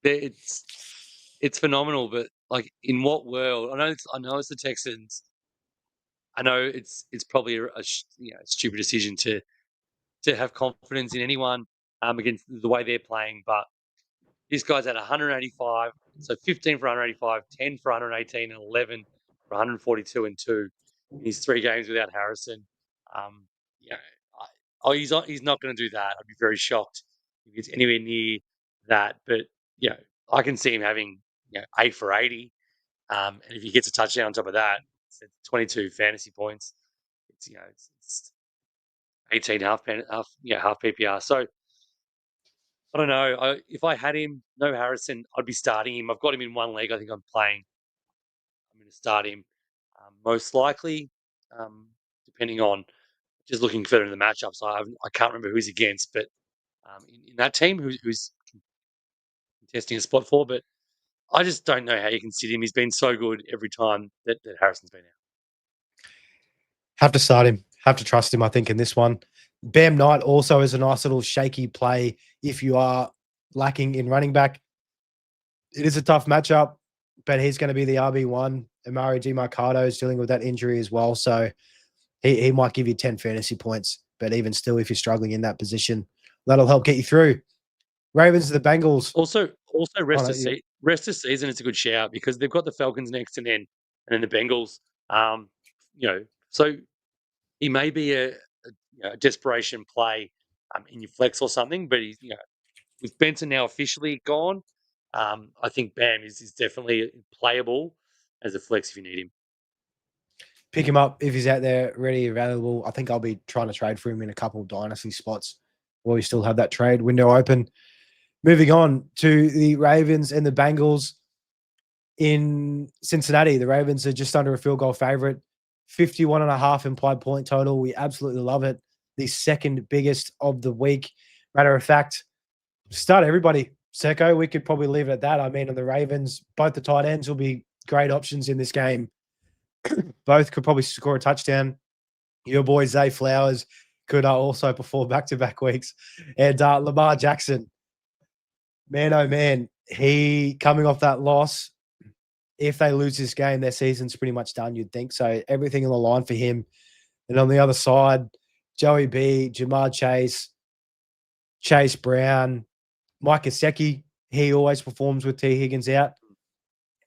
It's phenomenal, but like, in what world? I know it's the Texans. I know it's probably a stupid decision to have confidence in anyone against the way they're playing, but this guy's at 185, so 15 for 185, 10 for 118, and 11 for 142 and 2 in his 3 games without Harrison. Yeah, he's not going to do that. I'd be very shocked if he's anywhere near that. But I can see him having 8 for 80, and if he gets a touchdown on top of that, it's 22 fantasy points. It's 18 half PPR. So I don't know. If I had him, no Harrison, I'd be starting him. I've got him in one league. I think I'm going to start him most likely, depending on just looking further in the matchups, I can't remember who he's against, but in that team who's contesting a spot for. But I just don't know how you can sit him. He's been so good every time that Harrison's been out. Have to start him. Have to trust him, I think, in this one. Bam Knight also is a nice little shaky play if you are lacking in running back. It is a tough matchup, but he's going to be the RB1. Amari DiMarcado is dealing with that injury as well. So he might give you 10 fantasy points. But even still, if you're struggling in that position, that'll help get you through. Ravens to the Bengals. Also Oh, no, yeah. rest of season is a good shout because they've got the Falcons next and then the Bengals. So he may be a desperation play in your flex or something, but he's with Benson now officially gone. I think Bam is definitely playable as a flex if you need him. Pick him up if he's out there ready, available. I think I'll be trying to trade for him in a couple of dynasty spots while we still have that trade window open. Moving on to the Ravens and the Bengals in Cincinnati. The Ravens are just under a field goal favorite, 51.5 implied point total. We absolutely love it. The second biggest of the week. Matter of fact, start everybody. Secko, we could probably leave it at that. I mean, on the Ravens, both the tight ends will be great options in this game. Both could probably score a touchdown. Your boy Zay Flowers could also perform back-to-back weeks. And Lamar Jackson, man, oh man, he coming off that loss. If they lose this game, their season's pretty much done, you'd think. So everything on the line for him. And on the other side, Joey B, Jamar Chase, Chase Brown, Mike Gesicki, he always performs with T. Higgins out.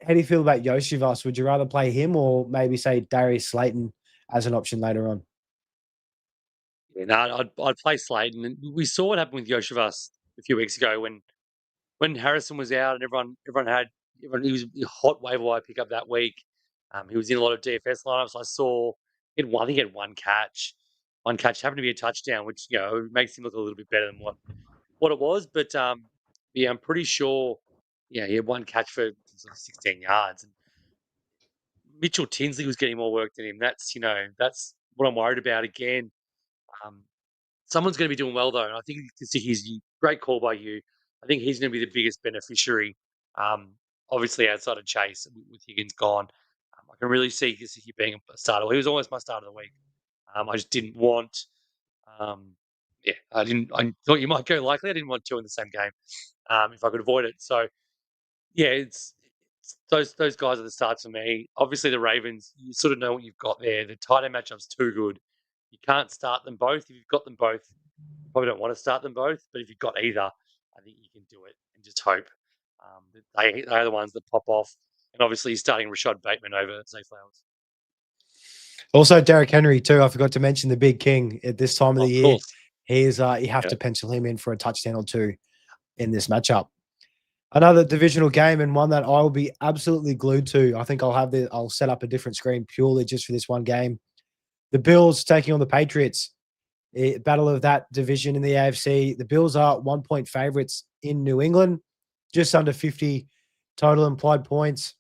How do you feel about Yoshivas? Would you rather play him or maybe say Darius Slayton as an option later on? Yeah, no, I'd play Slayton. And we saw what happened with Yoshivas a few weeks ago when Harrison was out and he was a hot waiver wire pickup that week. He was in a lot of DFS lineups. I think he had one catch. One catch happened to be a touchdown, which makes him look a little bit better than what it was. But I'm pretty sure. Yeah, he had one catch for 16 yards. And Mitchell Tinsley was getting more work than him. That's what I'm worried about again. Someone's going to be doing well though, and I think he's a great call by you. I think he's going to be the biggest beneficiary. Obviously, outside of Chase with Higgins gone, I can really see Gesicki being a starter. He was almost my start of the week. I just didn't want. I didn't. I thought you might go likely. I didn't want two in the same game if I could avoid it. So yeah, it's those guys are the starts for me. Obviously, the Ravens. You sort of know what you've got there. The tight end matchup's too good. You can't start them both. If you've got them both, you probably don't want to start them both. But if you've got either, I think you can do it and just hope that they are the ones that pop off. And obviously, you're starting Rashad Bateman over Zay Flowers. Also, Derrick Henry too. I forgot to mention the big king at this time of the year. Course. He is. You have to pencil him in for a touchdown or two in this matchup. Another divisional game and one that I will be absolutely glued to. I think I'll set up a different screen purely just for this one game. The Bills taking on the Patriots. Battle of that division in the AFC. The Bills are 1-point favorites in New England, just under 50 total implied points.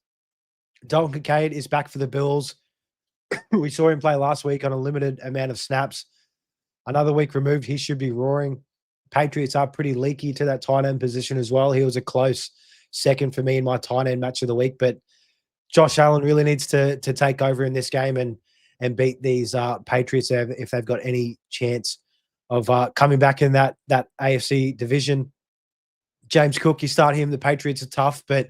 Dalton Kincaid is back for the Bills. We saw him play last week on a limited amount of snaps. Another week removed, he should be roaring. Patriots are pretty leaky to that tight end position as well. He was a close second for me in my tight end match of the week, but Josh Allen really needs to take over in this game and beat these Patriots if they've got any chance of coming back in that AFC division. James Cook, you start him. The Patriots are tough, but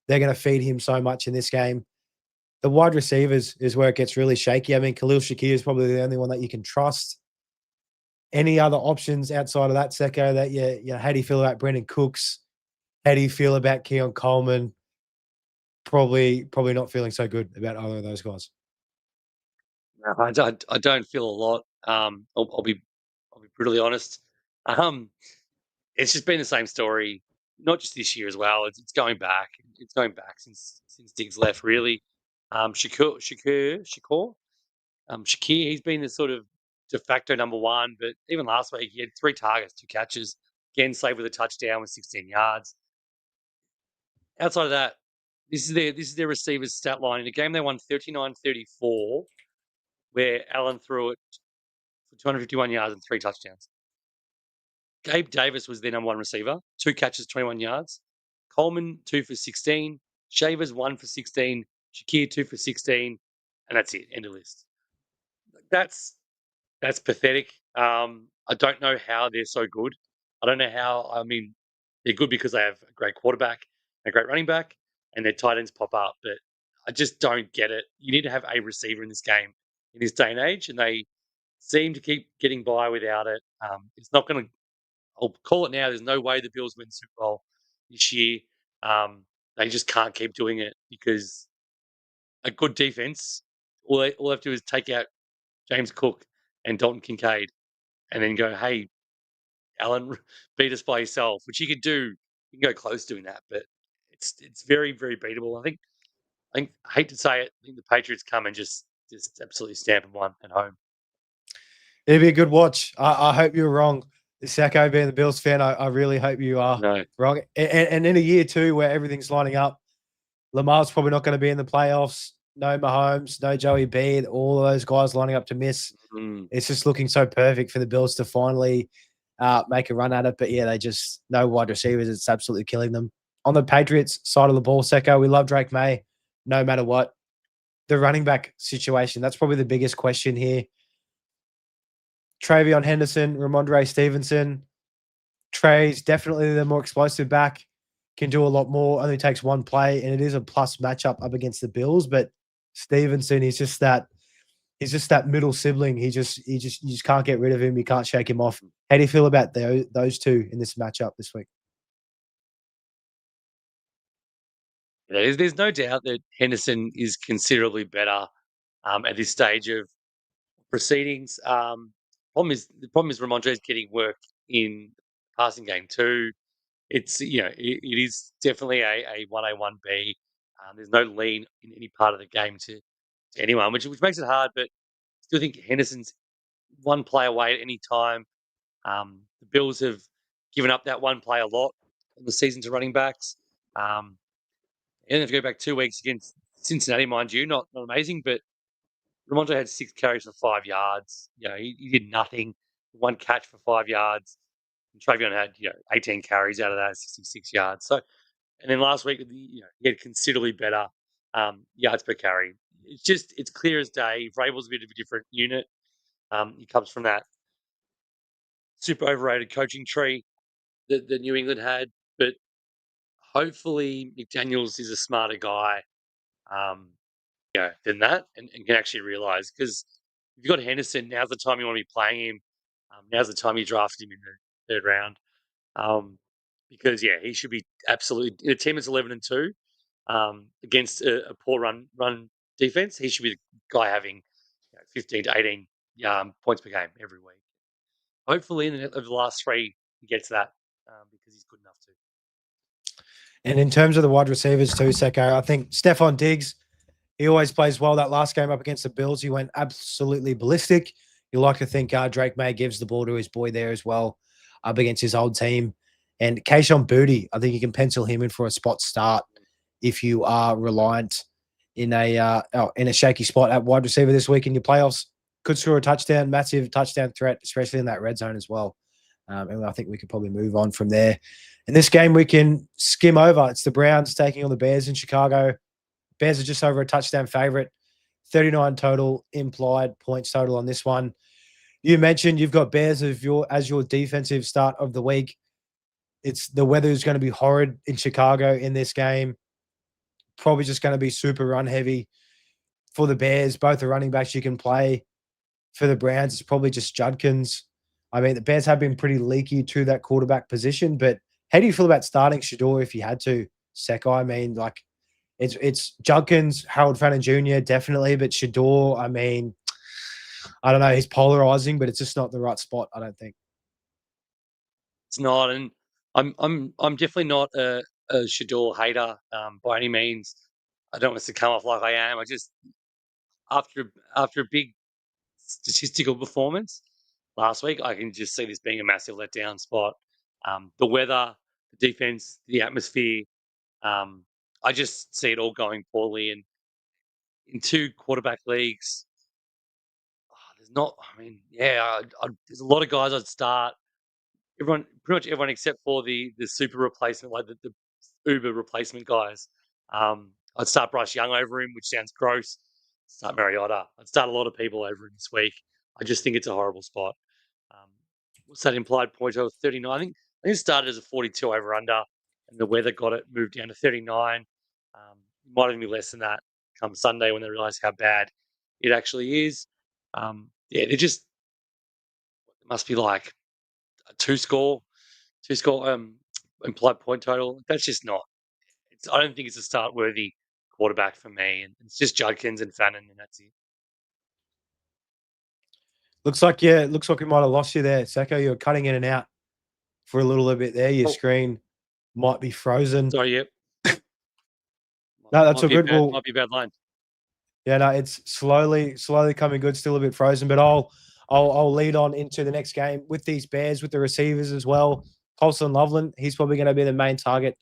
they're going to feed him so much in this game. The wide receivers is where it gets really shaky. I mean, Khalil Shakir is probably the only one that you can trust. Any other options outside of that, Secko, that how do you feel about Brandon Cooks? How do you feel about Keon Coleman? Probably not feeling so good about either of those guys. No, I don't feel a lot. I'll be brutally honest. It's just been the same story, not just this year as well. It's going back. It's going back since Diggs left. Really, Shakir, he's been the sort of de facto number one. But even last week, he had 3 targets, 2 catches. Again, saved with a touchdown with 16 yards. Outside of that, this is their receivers' stat line. In a game they won 39-34, where Allen threw it for 251 yards and 3 touchdowns. Gabe Davis was their number one receiver, 2 catches, 21 yards. Coleman, 2 for 16. Shavers, 1 for 16. Shakir, 2 for 16. And that's it. End of list. That's pathetic. I don't know how they're so good. I don't know how. I mean, they're good because they have a great quarterback, a great running back, and their tight ends pop up. But I just don't get it. You need to have a receiver in this game in this day and age, and they seem to keep getting by without it. It's not going to. I'll call it now. There's no way the Bills win the Super Bowl this year. They just can't keep doing it because a good defense. All they have to do is take out James Cook and Dalton Kincaid, and then go, "Hey, Alan, beat us by yourself," which you could do. You can go close doing that, but it's very very beatable. I hate to say it. I think the Patriots come and just absolutely stamp them one at home. It'd be a good watch. I hope you're wrong. Secko, being the Bills fan, I really hope you are No, wrong. And in a year too, where everything's lining up, Lamar's probably not going to be in the playoffs. No Mahomes, no Joey B. All of those guys lining up to miss. It's just looking so perfect for the Bills to finally make a run at it. But yeah, they just no wide receivers. It's absolutely killing them. On the Patriots side of the ball, Secko, we love Drake May, no matter what. The running back situation, that's probably the biggest question here. Travion Henderson, Ramondre Stevenson. Trey's definitely the more explosive back, can do a lot more, only takes one play, and it is a plus matchup up against the Bills. But Stevenson, he's just that middle sibling. You just can't get rid of him. You can't shake him off. How do you feel about those two in this matchup this week? there's no doubt that Henderson is considerably better at this stage of proceedings. The problem is Ramondre is getting work in the passing game too. It's it is definitely a 1A 1B. There's no lean in any part of the game to anyone, which makes it hard. But I still think Henderson's one play away at any time. The Bills have given up that one play a lot in the season to running backs. And if you go back 2 weeks against Cincinnati, mind you, not amazing, but Ramondre had 6 carries for 5 yards. He did nothing. 1 catch for 5 yards. And Travion had 18 carries out of that, 66 yards. So, and then last week, he had considerably better yards per carry. It's clear as day. Vrabel's a bit of a different unit. He comes from that super overrated coaching tree that New England had, but hopefully McDaniels is a smarter guy. Than that, and can actually realize, because if you've got Henderson, now's the time you want to be playing him. Now's the time you drafted him in the 3rd round, because he should be absolutely in a team that's 11-2 against a poor run defense. He should be the guy having 15 to 18 points per game every week. Hopefully, over the last 3, he gets that because he's good enough to. And in terms of the wide receivers too, Secko, I think Stephon Diggs, he always plays well. That last game up against the Bills, he went absolutely ballistic. You like to think Drake May gives the ball to his boy there as well, up against his old team. And Kayshon Boutte, I think you can pencil him in for a spot start if you are reliant in a shaky spot at wide receiver this week in your playoffs. Could score a touchdown, massive touchdown threat, especially in that red zone as well. And I think we could probably move on from there. In this game, we can skim over. It's the Browns taking on the Bears in Chicago. Bears are just over a touchdown favorite. 39 total implied points total on this one. You mentioned you've got Bears as your defensive start of the week. It's the weather is going to be horrid in Chicago in this game. Probably just going to be super run heavy for the Bears. Both the running backs you can play. For the Browns, it's probably just Judkins. I mean, the Bears have been pretty leaky to that quarterback position, but how do you feel about starting Shador if you had to, Secko? I mean, like, it's Judkins, Harold Fannin Jr., definitely, but Shador, I mean, I don't know. He's polarizing, but it's just not the right spot, I don't think. It's not, and I'm definitely not a Shador hater by any means. I don't want us to come off like I am. I just after a big statistical performance last week, I can just see this being a massive letdown spot. The weather, the defense, the atmosphere. I just see it all going poorly. And in 2 quarterback leagues, not. I mean, yeah, there's a lot of guys I'd start. Pretty much everyone except for the super replacement, like the Uber replacement guys. I'd start Bryce Young over him, which sounds gross. Start Mariota. I'd start a lot of people over him this week. I just think it's a horrible spot. Um, what's that implied point of 39? I think it started as a 42 over under, and the weather got it moved down to 39. Might even be less than that come Sunday when they realise how bad it actually is. Yeah, it must be like a two score implied point total. That's just not. I don't think it's a start worthy quarterback for me, and it's just Judkins and Fannin, and that's it. Looks like we might have lost you there, Secko. You were cutting in and out for a little bit there. Your Oh, screen might be frozen. sorry, yep. No, that's all good. Might be a bad line. Yeah, no, it's slowly coming good. Still a bit frozen, but I'll lead on into the next game with these Bears, with the receivers as well. Colson Loveland, he's probably going to be the main target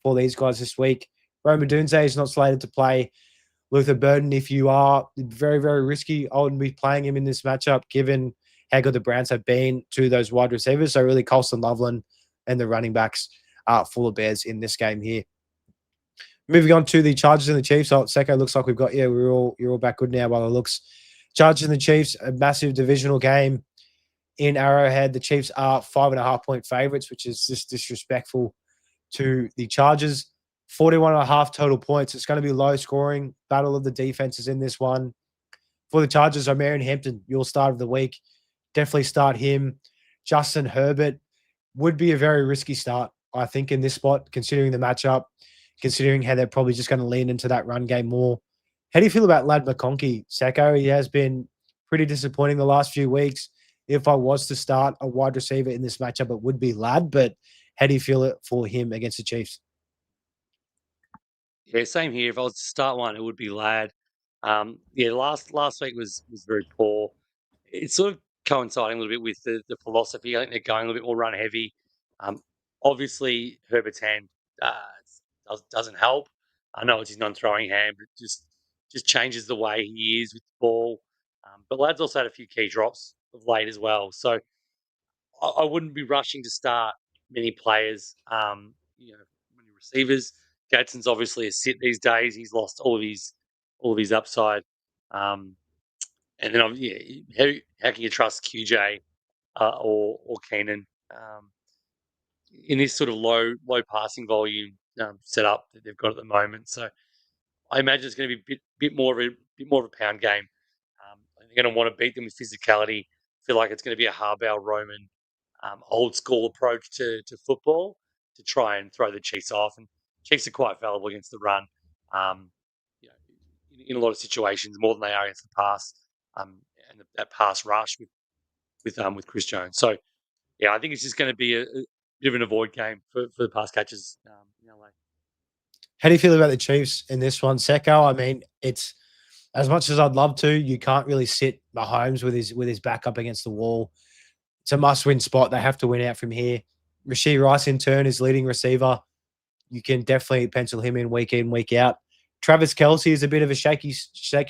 for these guys this week. Roma Dunze is not slated to play. Luther Burden, if you are very, very risky, I wouldn't be playing him in this matchup, given how good the Browns have been to those wide receivers. So really, Colson Loveland and the running backs are full of Bears in this game here. Moving on to the Chargers and the Chiefs. Oh, Secko, looks like we've got you're all back good now by the looks. Chargers and the Chiefs, a massive divisional game in Arrowhead. The Chiefs are 5.5-point favorites, which is just disrespectful to the Chargers. 41.5 total points. It's going to be low scoring. Battle of the defenses in this one. For the Chargers, Marion Hampton, your start of the week. Definitely start him. Justin Herbert would be a very risky start, I think, in this spot, considering the matchup, considering how they're probably just going to lean into that run game more. How do you feel about Lad McConkey, Secko? He has been pretty disappointing the last few weeks. If I was to start a wide receiver in this matchup, it would be Lad, but how do you feel it for him against the Chiefs? Yeah, same here. If I was to start one, it would be Lad. Yeah, last week was very poor. It's sort of coinciding a little bit with the philosophy. I think they're going a little bit more run heavy. Obviously, Herbert's hand doesn't help. I know it's his non-throwing hand, but it just changes the way he is with the ball. But Lad's also had a few key drops of late as well. So I wouldn't be rushing to start many players. Many receivers. Gadsden's obviously a sit these days. He's lost all of his upside. And then, how can you trust QJ or Keenan in this sort of low passing volume setup that they've got at the moment? So I imagine it's going to be a bit more of a pound game. They're going to want to beat them with physicality. Feel like it's going to be a Harbaugh Roman old school approach to football to try and throw the Chiefs off. And Chiefs are quite fallible against the run. In a lot of situations, more than they are against the pass, and that pass rush with Chris Jones. So, yeah, I think it's just going to be a bit of an avoid game for the pass catchers in LA. How do you feel about the Chiefs in this one, Secko? I mean, it's as much as I'd love to, you can't really sit Mahomes with his back up against the wall. It's a must-win spot. They have to win out from here. Rashee Rice, in turn, is leading receiver. You can definitely pencil him in, week out. Travis Kelce is a bit of a shaky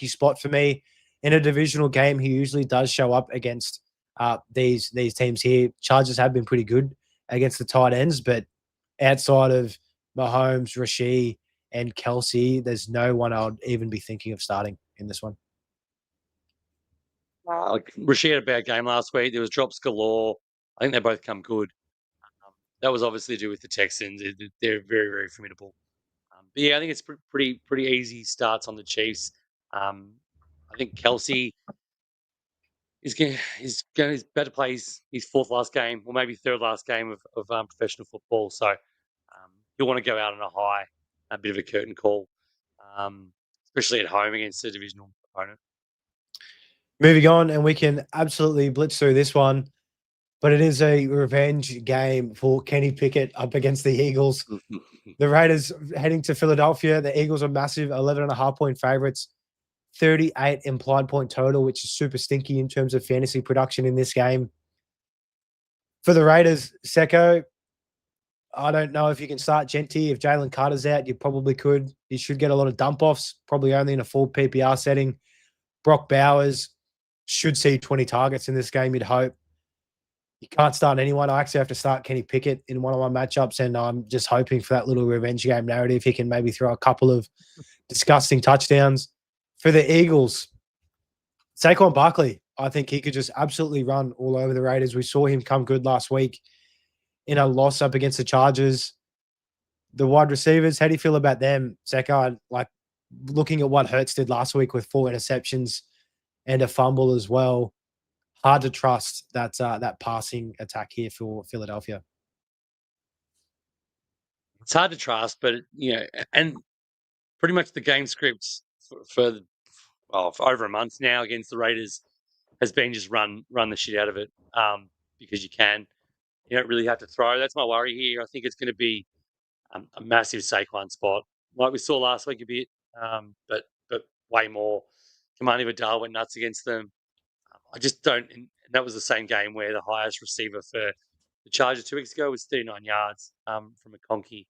spot for me. In a divisional game, he usually does show up against these teams here. Chargers have been pretty good against the tight ends, but outside of Mahomes, Rashee, and Kelce, there's no one I would even be thinking of starting in this one. Rashee had a bad game last week. There was drops galore. I think they both come good. That was obviously to do with the Texans. They're very, very formidable. But yeah, I think it's pretty easy starts on the Chiefs. I think Kelce is about to play his fourth last game, or maybe third last game of professional football. So he'll want to go out on a high, a bit of a curtain call, especially at home against a divisional opponent. Moving on, and we can absolutely blitz through this one, but it is a revenge game for Kenny Pickett up against the Eagles. The Raiders heading to Philadelphia. The Eagles are massive, 11.5-point favorites, 38 implied point total, which is super stinky in terms of fantasy production in this game. For the Raiders, Secko, I don't know if you can start Genty. If Jalen Carter's out, you probably could. You should get a lot of dump-offs, probably only in a full PPR setting. Brock Bowers, should see 20 targets in this game, you'd hope. You can't start anyone. I actually have to start Kenny Pickett in one-on-one matchups, and I'm just hoping for that little revenge game narrative. He can maybe throw a couple of disgusting touchdowns. For the Eagles, Saquon Barkley, I think he could just absolutely run all over the Raiders. We saw him come good last week in a loss up against the Chargers. The wide receivers, how do you feel about them, Secko? Like looking at what Hurts did last week with 4 interceptions and a fumble as well. Hard to trust that passing attack here for Philadelphia. It's hard to trust, but and pretty much the game scripts for over a month now against the Raiders has been just run the shit out of it, because you can. You don't really have to throw. That's my worry here. I think it's going to be a massive Saquon spot, like we saw last week a bit, but way more. Kamani Vidal went nuts against them. I just don't. And that was the same game where the highest receiver for the Chargers 2 weeks ago was 39 yards from McConkey.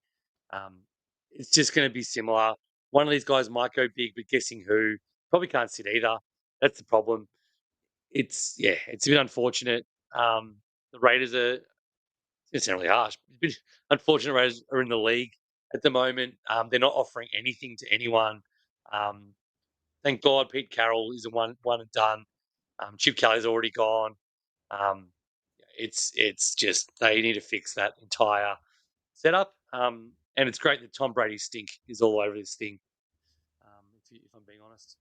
It's just going to be similar. One of these guys might go big, but guessing who? Probably can't sit either. That's the problem. It's a bit unfortunate. The Raiders are. It's not really harsh. But unfortunate Raiders are in the league at the moment. They're not offering anything to anyone. Um, thank God Pete Carroll is a one and done. Chip Kelly's already gone. Um, it's just they need to fix that entire setup. And it's great that Tom Brady's stink is all over this thing. If I'm being honest,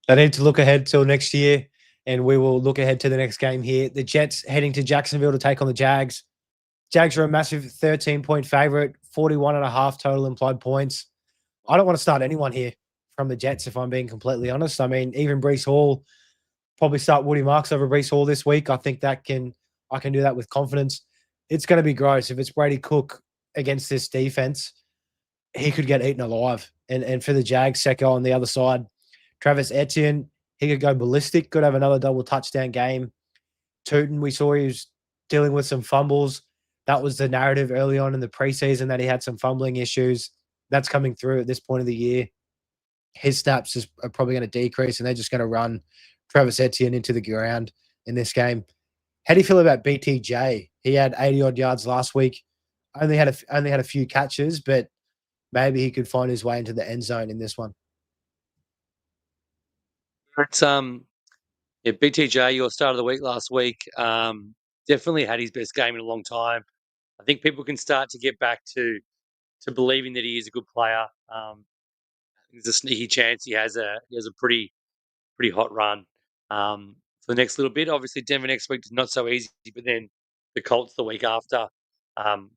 They need to look ahead till next year, and we will look ahead to the next game here. The Jets heading to Jacksonville to take on the Jags. Jags are a massive 13-point favorite, 41.5 total implied points. I don't want to start anyone here from the Jets, if I'm being completely honest. I mean, even Breece Hall, probably start Woody Marks over Breece Hall this week. I think I can do that with confidence. It's going to be gross. If it's Brady Cook against this defense, he could get eaten alive. And for the Jags, Secko on the other side, Travis Etienne, he could go ballistic, could have another double touchdown game. Tootin, we saw he was dealing with some fumbles. That was the narrative early on in the preseason that he had some fumbling issues. That's coming through at this point of the year. His snaps are probably going to decrease, and they're just going to run Travis Etienne into the ground in this game. How do you feel about BTJ? He had 80-odd yards last week. Only had a few catches, but maybe he could find his way into the end zone in this one. it's BTJ, your start of the week last week, definitely had his best game in a long time. I think people can start to get back to believing that he is a good player. There's a sneaky chance he has a pretty hot run for the next little bit. Obviously, Denver next week is not so easy, but then the Colts the week after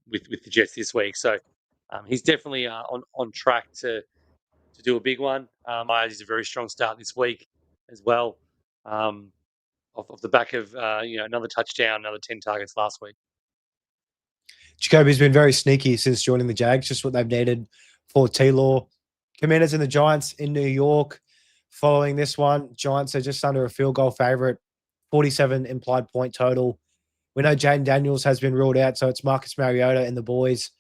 with the Jets this week. So he's definitely on track to do a big one. He's a very strong start this week as well. Off the back of another touchdown, another 10 targets last week. Jacoby's been very sneaky since joining the Jags, just what they've needed for T-Law. Commanders and the Giants in New York. Following this one, Giants are just under a field goal favorite, 47 implied point total. We know Jaden Daniels has been ruled out, so it's Marcus Mariota and the boys.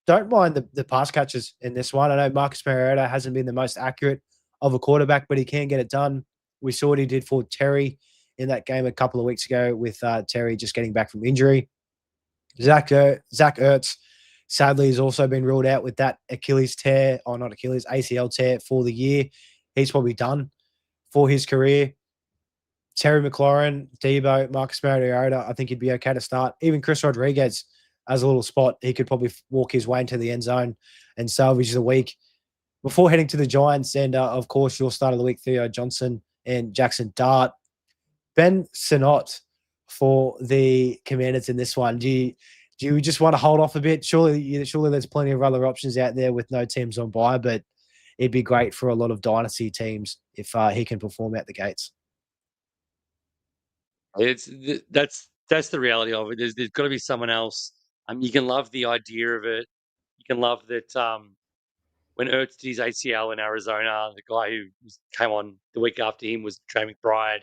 Don't mind the pass catches in this one. I know Marcus Mariota hasn't been the most accurate of a quarterback, but he can get it done. We saw what he did for Terry in that game a couple of weeks ago with Terry just getting back from injury. Zach Ertz, sadly, has also been ruled out with that Achilles tear, or not Achilles, ACL tear for the year. He's probably done for his career. Terry McLaurin, Debo, Marcus Mariota, I think he'd be okay to start. Even Chris Rodriguez as a little spot, he could probably walk his way into the end zone and salvage the week. Before heading to the Giants, and of course, your start of the week, Theo Johnson and Jackson Dart. Ben Sinnott for the Commanders in this one. Do you just want to hold off a bit? Surely there's plenty of other options out there with no teams on bye, but it'd be great for a lot of dynasty teams if he can perform out the gates. That's the reality of it. There's got to be someone else. You can love the idea of it. You can love that when Ertz did his ACL in Arizona, the guy who came on the week after him was Trey McBride,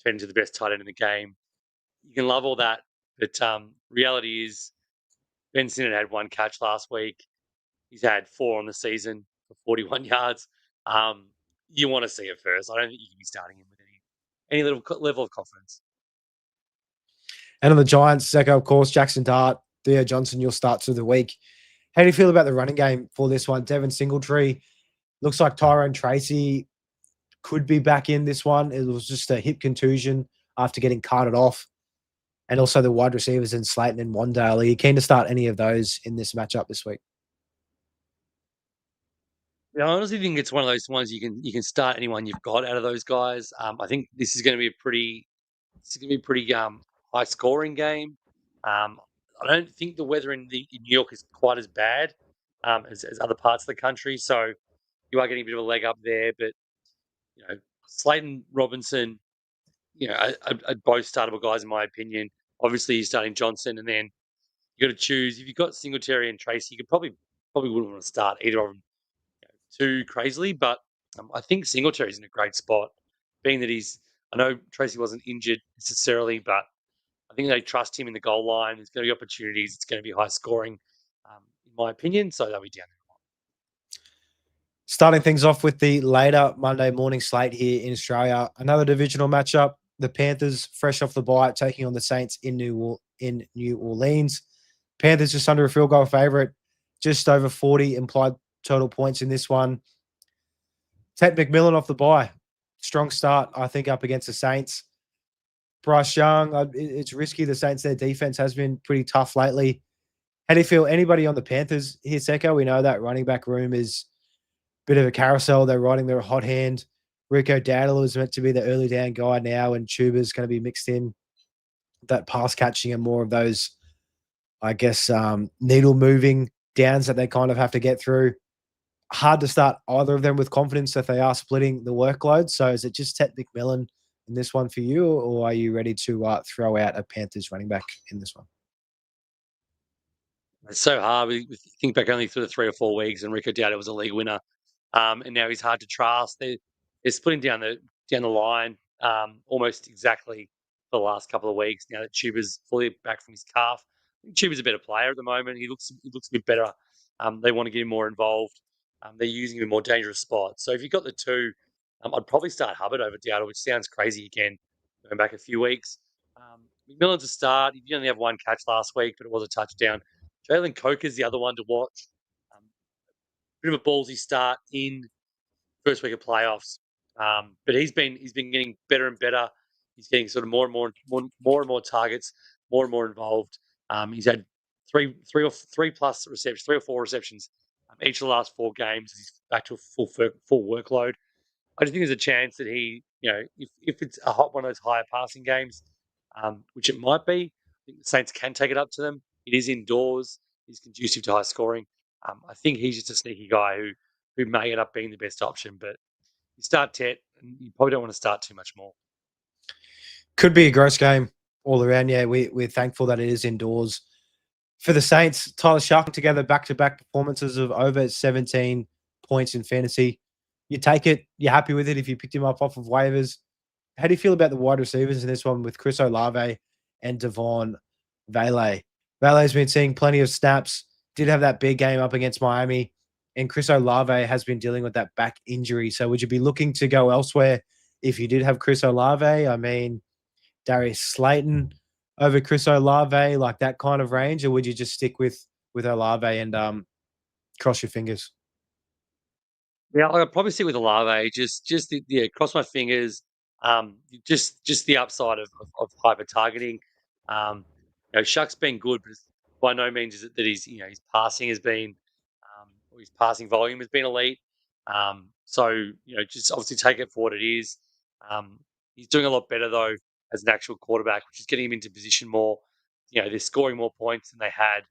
turned into the best tight end in the game. You can love all that, but reality is Ben Sinnott had one catch last week. He's had 4 on the season for 41 yards. You want to see it first. I don't think you can be starting him with any any level of confidence. And on the Giants, Secko, of course, Jackson Dart, Theo Johnson, you'll start through the week. How do you feel about the running game for this one? Devin Singletary, looks like Tyrone Tracy could be back in this one. It was just a hip contusion after getting carted off. And also the wide receivers in Slayton and Wandale. Are you keen to start any of those in this matchup this week? Yeah, I honestly think it's one of those ones you can start anyone you've got out of those guys. I think this is going to be a pretty high scoring game. I don't think the weather in New York is quite as bad as other parts of the country, so you are getting a bit of a leg up there. But Slayton, Robinson, are both startable guys in my opinion. Obviously, you're starting Johnson, and then you got to choose. If you've got Singletary and Tracy, you could probably wouldn't want to start either of them too crazily, but I think Singletary's in a great spot, being that I know Tracy wasn't injured necessarily, but I think they trust him in the goal line. There's going to be opportunities. It's going to be high scoring, in my opinion, so they'll be down. Starting things off with the later Monday morning slate here in Australia, another divisional matchup. The Panthers, fresh off the bye, taking on the Saints in New Orleans. Panthers just under a field goal favorite, just over 40 implied total points in this one. Ted McMillan off the bye. Strong start, I think, up against the Saints. Bryce Young, it's risky. The Saints, their defense has been pretty tough lately. How do you feel? Anybody on the Panthers here, Secko? We know that running back room is a bit of a carousel. They're riding their hot hand. Rico Dowdle is meant to be the early down guy now, and Chuba's going to be mixed in. That pass catching and more of those, I guess, needle moving downs that they kind of have to get through. Hard to start either of them with confidence if they are splitting the workload. So is it just Ted McMillan in this one for you, or are you ready to throw out a Panthers running back in this one? It's so hard. We think back only through the 3 or 4 weeks, and Rico Dowdle was a league winner, and now he's hard to trust. They're splitting down the line almost exactly for the last couple of weeks. Now that Chuba's fully back from his calf, I think Chuba's a better player at the moment. He looks a bit better. They want to get him more involved. They're using him in more dangerous spots. So if you've got the two, I'd probably start Hubbard over Dowdle, which sounds crazy again, going back a few weeks. McMillan's a start. He only have one catch last week, but it was a touchdown. Jalen Coker's the other one to watch. Bit of a ballsy start in first week of playoffs, but he's been getting better and better. He's getting sort of more and more targets, more and more involved. He's had three plus receptions, 3 or 4 receptions each of the last 4 games. He's back to a full workload. I just think there's a chance that he, if it's a hot one of those higher passing games, which it might be, I think the Saints can take it up to them. It is indoors. He's conducive to high scoring. I think he's just a sneaky guy who may end up being the best option. But you start Tet, and you probably don't want to start too much more. Could be a gross game all around. Yeah, we're thankful that it is indoors. For the Saints, Tyler Shark together back-to-back performances of over 17 points in fantasy. You take it. You're happy with it if you picked him up off of waivers. How do you feel about the wide receivers in this one with Chris Olave and Devon Vele? Vele's been seeing plenty of snaps, did have that big game up against Miami, and Chris Olave has been dealing with that back injury. So would you be looking to go elsewhere if you did have Chris Olave? I mean, Darius Slayton over Chris Olave, like that kind of range, or would you just stick with Olave and cross your fingers? Yeah, I'll probably stick with Olave. Cross my fingers. Just the upside of hyper targeting. Shuck's been good, but by no means is it that his passing has been, or his passing volume has been elite. So just obviously take it for what it is. He's doing a lot better though as an actual quarterback, which is getting him into position more. They're scoring more points than they had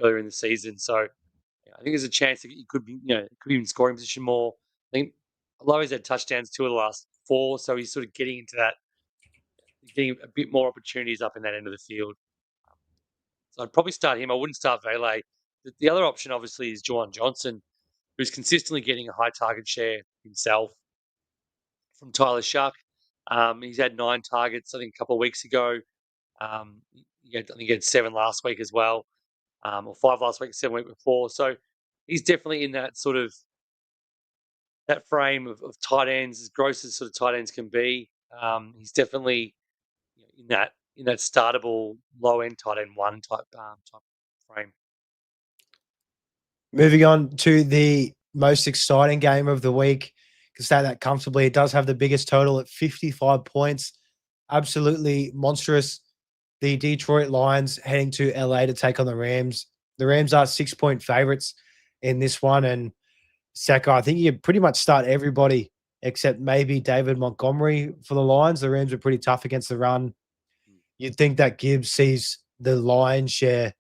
earlier in the season. So I think there's a chance that he could be, could be in scoring position more. I think Olave's had touchdowns 2 of the last 4, so he's sort of getting into that, getting a bit more opportunities up in that end of the field. So I'd probably start him. I wouldn't start Vele. The other option, obviously, is Juwan Johnson, who's consistently getting a high target share himself from Tyler Shuck. He's had 9 targets, I think, a couple of weeks ago. I think he had 7 last week as well, or 5 last week, 7 week before. So he's definitely in that sort of that frame of tight ends, as gross as sort of tight ends can be. He's definitely in that startable low end tight end one type frame. Moving on to the most exciting game of the week. Can say that comfortably. It does have the biggest total at 55 points. Absolutely monstrous. The Detroit Lions heading to LA to take on the Rams. The Rams are 6-point favorites in this one. And Secko, I think you can pretty much start everybody except maybe David Montgomery for the Lions. The Rams are pretty tough against the run. You'd think that Gibbs sees the lion's share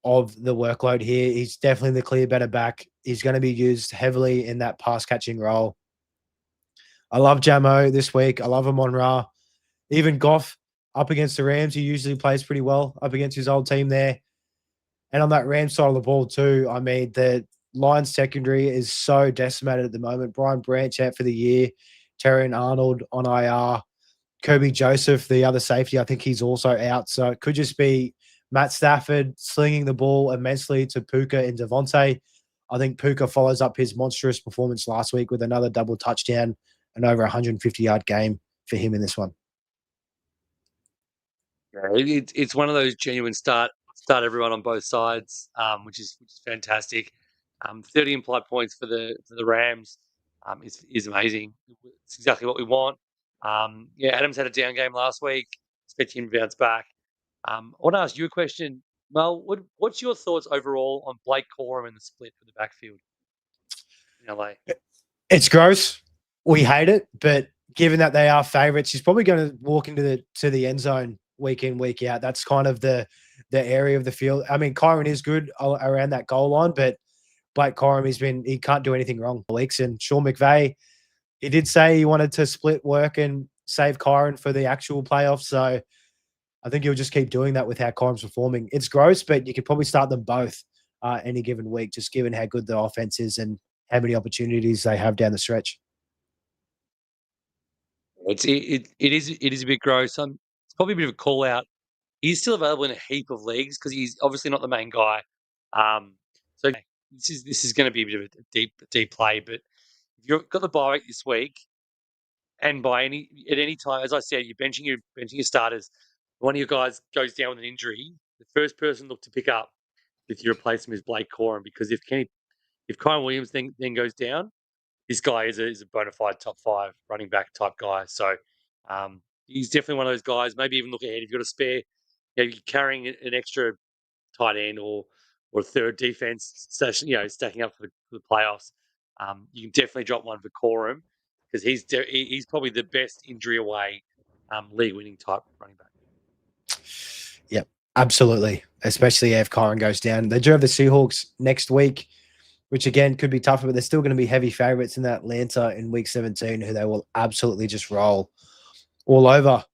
of the workload here. He's definitely the clear better back. He's going to be used heavily in that pass catching role. I love Jamo this week. I love him on Ra. Even Goff up against the Rams, he usually plays pretty well up against his old team there. And on that Rams side of the ball too, I mean, the Lions secondary is so decimated at the moment. Brian Branch out for the year. Terrion Arnold on IR. Kobe Joseph, the other safety, I think he's also out. So it could just be Matt Stafford slinging the ball immensely to Puka and Devontae. I think Puka follows up his monstrous performance last week with another double touchdown and over 150-yard game for him in this one. Yeah, it's one of those genuine start everyone on both sides, which is fantastic. 30 implied points for the Rams is amazing. It's exactly what we want. Adams had a down game last week. Expect him to bounce back. I want to ask you a question, Mel. What's your thoughts overall on Blake Corum and the split for the backfield in LA? It's gross. We hate it, but given that they are favorites, he's probably going to walk into the end zone week in, week out. That's kind of the area of the field. I mean, Kyron is good around that goal line, but Blake Corum, he can't do anything wrong. And Sean McVay, he did say he wanted to split work and save Kyron for the actual playoffs. So I think he'll just keep doing that with how Corum's performing. It's gross, but you could probably start them both any given week, just given how good the offense is and how many opportunities they have down the stretch. It is a bit gross. It's probably a bit of a call out. He's still available in a heap of leagues because he's obviously not the main guy. So this is going to be a bit of a deep play. But if you've got the bye week this week, and at any time, as I said, you're benching your starters. One of your guys goes down with an injury. The first person look to pick up with your replacement is Blake Corum, because if Kyron Williams then goes down, this guy is a bona fide top 5 running back type guy. So he's definitely one of those guys. Maybe even look ahead if you've got a spare. You're carrying an extra tight end or third defense, stacking up for the playoffs. You can definitely drop one for Corum because he's probably the best injury away league winning type running back. Yep, absolutely. Especially if Kyron goes down. They do have the Seahawks next week, which again could be tougher, but they're still going to be heavy favorites in Atlanta in week 17, who they will absolutely just roll all over.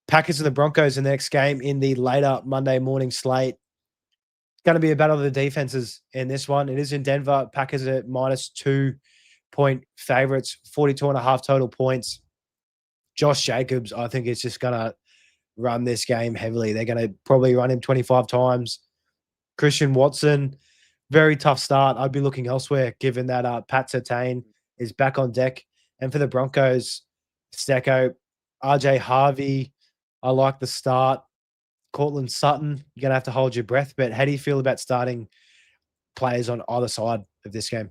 Packers and the Broncos in the next game in the later Monday morning slate. It's going to be a battle of the defenses in this one. It is in Denver. Packers are minus 2-point favorites, 42.5 total points. Josh Jacobs, I think, is just going to run this game heavily. They're going to probably run him 25 times. Christian Watson, very tough start. I'd be looking elsewhere given that Pat Surtain is back on deck. And for the Broncos, Secko, RJ Harvey, I like the start. Cortland Sutton, you're going to have to hold your breath. But how do you feel about starting players on either side of this game?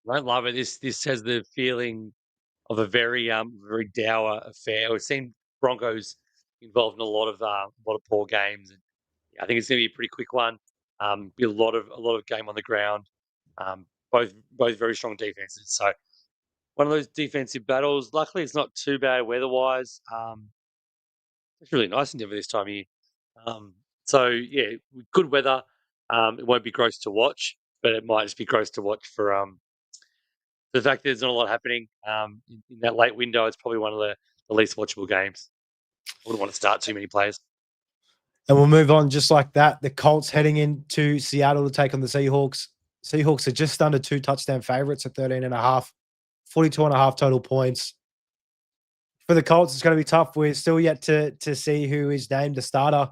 I don't love it. This has the feeling of a very dour affair. We've seen Broncos involved in a lot of poor games, and I think it's going to be a pretty quick one. Be a lot of game on the ground. Both very strong defenses. So one of those defensive battles. Luckily, it's not too bad weather-wise. It's really nice in Denver this time of year. So yeah, good weather. It won't be gross to watch, but it might just be gross to watch for the fact that there's not a lot happening in that late window. It's probably one of the least watchable games. I wouldn't want to start too many players. And we'll move on just like that. The Colts heading into Seattle to take on the Seahawks. Seahawks are just under 2 touchdown favorites at 13.5, 42.5 total points. For the Colts, it's going to be tough. We're still yet to see who is named the starter.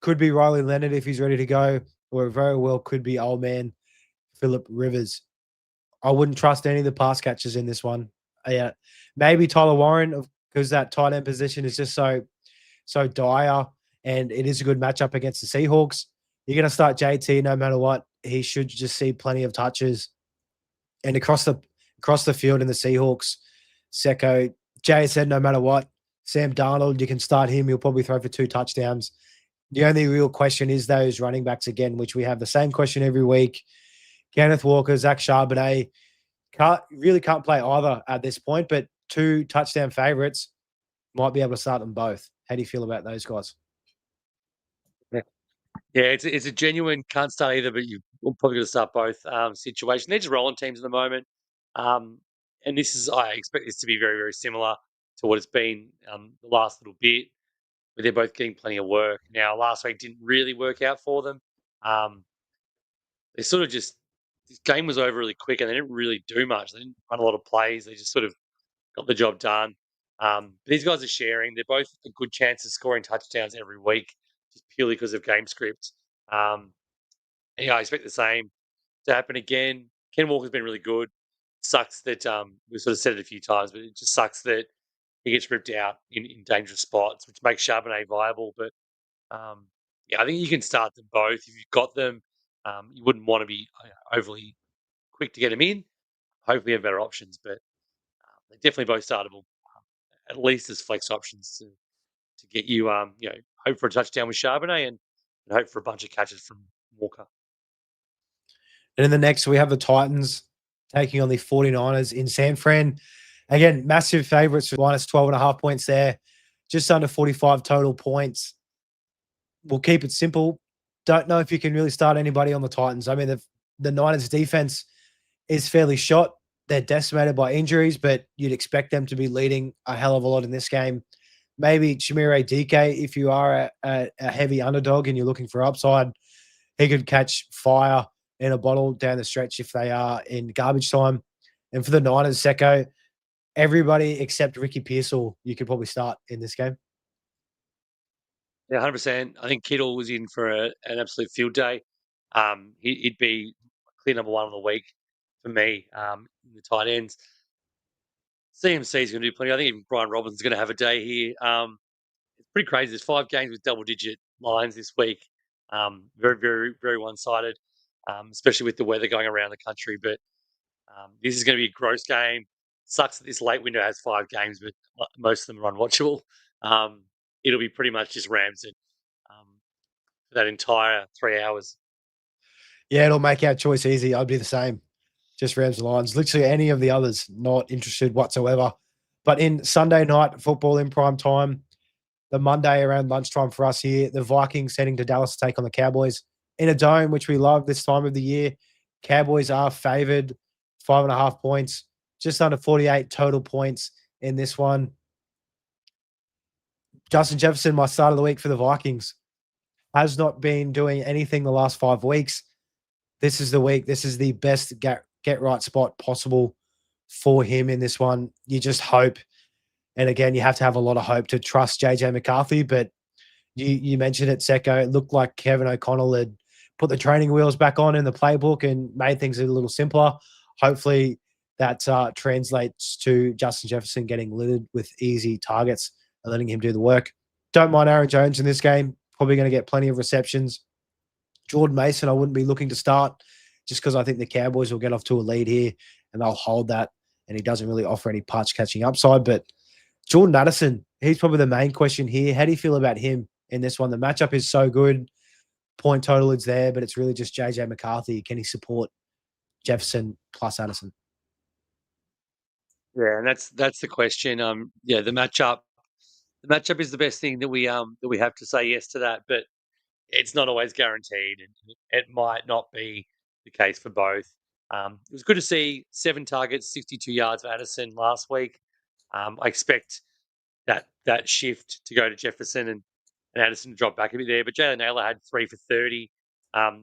Could be Riley Leonard if he's ready to go, or very well could be old man Phillip Rivers. I wouldn't trust any of the pass catchers in this one. Yeah, maybe Tyler Warren because that tight end position is just so dire, and it is a good matchup against the Seahawks. You're going to start JT no matter what. He should just see plenty of touches, and across the field in the Seahawks, Secko, Jay said no matter what. Sam Darnold, you can start him. He'll probably throw for 2 touchdowns. The only real question is those running backs again, which we have the same question every week. Kenneth Walker, Zach Charbonnet can't play either at this point, but 2 touchdown favorites might be able to start them both. How do you feel about those guys? Yeah, it's a genuine can't start either, but you're probably going to start both situation. They're just rolling teams at the moment, and I expect this to be very very similar to what it's been the last little bit, where they're both getting plenty of work. Now, last week didn't really work out for them. Um, they sort of just this game was over really quick, and they didn't really do much. They didn't run a lot of plays. They just sort of got the job done. These guys are sharing. They're both a good chance of scoring touchdowns every week, just purely because of game script. Um, I expect the same to happen again. Ken Walker's been really good. Sucks that we've sort of said it a few times, but it just sucks that he gets ripped out in dangerous spots, which makes Charbonnet viable. But yeah, I think you can start them both if you've got them. You wouldn't want to be overly quick to get them in. Hopefully, you have better options, but they're definitely both startable, at least as flex options to get you, hope for a touchdown with Charbonnet and hope for a bunch of catches from Walker. And in the next, we have the Titans taking on the 49ers in San Fran. Again, massive favorites with minus 12.5 points there, just under 45 total points. We'll keep it simple. Don't know if you can really start anybody on the Titans. I mean, the Niners defense is fairly shot. They're decimated by injuries, but you'd expect them to be leading a hell of a lot in this game. Maybe Shamir DK, if you are a heavy underdog and you're looking for upside, he could catch fire in a bottle down the stretch if they are in garbage time. And for the Niners, Secko, everybody except Ricky Pearsall, you could probably start in this game. Yeah, 100%. I think Kittle was in for an absolute field day. He'd be clear number 1 of the week for me in the tight ends. CMC is going to do plenty. I think even Brian Robinson's going to have a day here. It's pretty crazy. There's 5 games with double-digit lines this week. Very, very, very one-sided, especially with the weather going around the country. But this is going to be a gross game. Sucks that this late window has 5 games, but most of them are unwatchable. It'll be pretty much just Rams for that entire 3 hours. Yeah, it'll make our choice easy. I'd be the same. Just Rams and Lions. Literally any of the others, not interested whatsoever. But in Sunday night football in prime time, the Monday around lunchtime for us here, the Vikings heading to Dallas to take on the Cowboys in a dome, which we love this time of the year. Cowboys are favored 5.5 points, just under 48 total points in this one. Justin Jefferson, my start of the week for the Vikings, has not been doing anything the last 5 weeks. This is the week. This is the best get right spot possible for him in this one. You just hope. And again, you have to have a lot of hope to trust JJ McCarthy. But you mentioned it, Secko. It looked like Kevin O'Connell had put the training wheels back on in the playbook and made things a little simpler. Hopefully that translates to Justin Jefferson getting littered with easy targets and letting him do the work. Don't mind Aaron Jones in this game. Probably going to get plenty of receptions. Jordan Mason, I wouldn't be looking to start just because I think the Cowboys will get off to a lead here and they'll hold that. And he doesn't really offer any punch catching upside. But Jordan Addison, he's probably the main question here. How do you feel about him in this one? The matchup is so good. Point total is there, but it's really just JJ McCarthy. Can he support Jefferson plus Addison? Yeah, and that's the question. The matchup is the best thing that we have to say yes to that, but it's not always guaranteed, and it might not be the case for both. It was good to see 7 targets, 62 yards for Addison last week. I expect that shift to go to Jefferson and Addison to drop back a bit there, but Jalen Naylor had 3 for 30.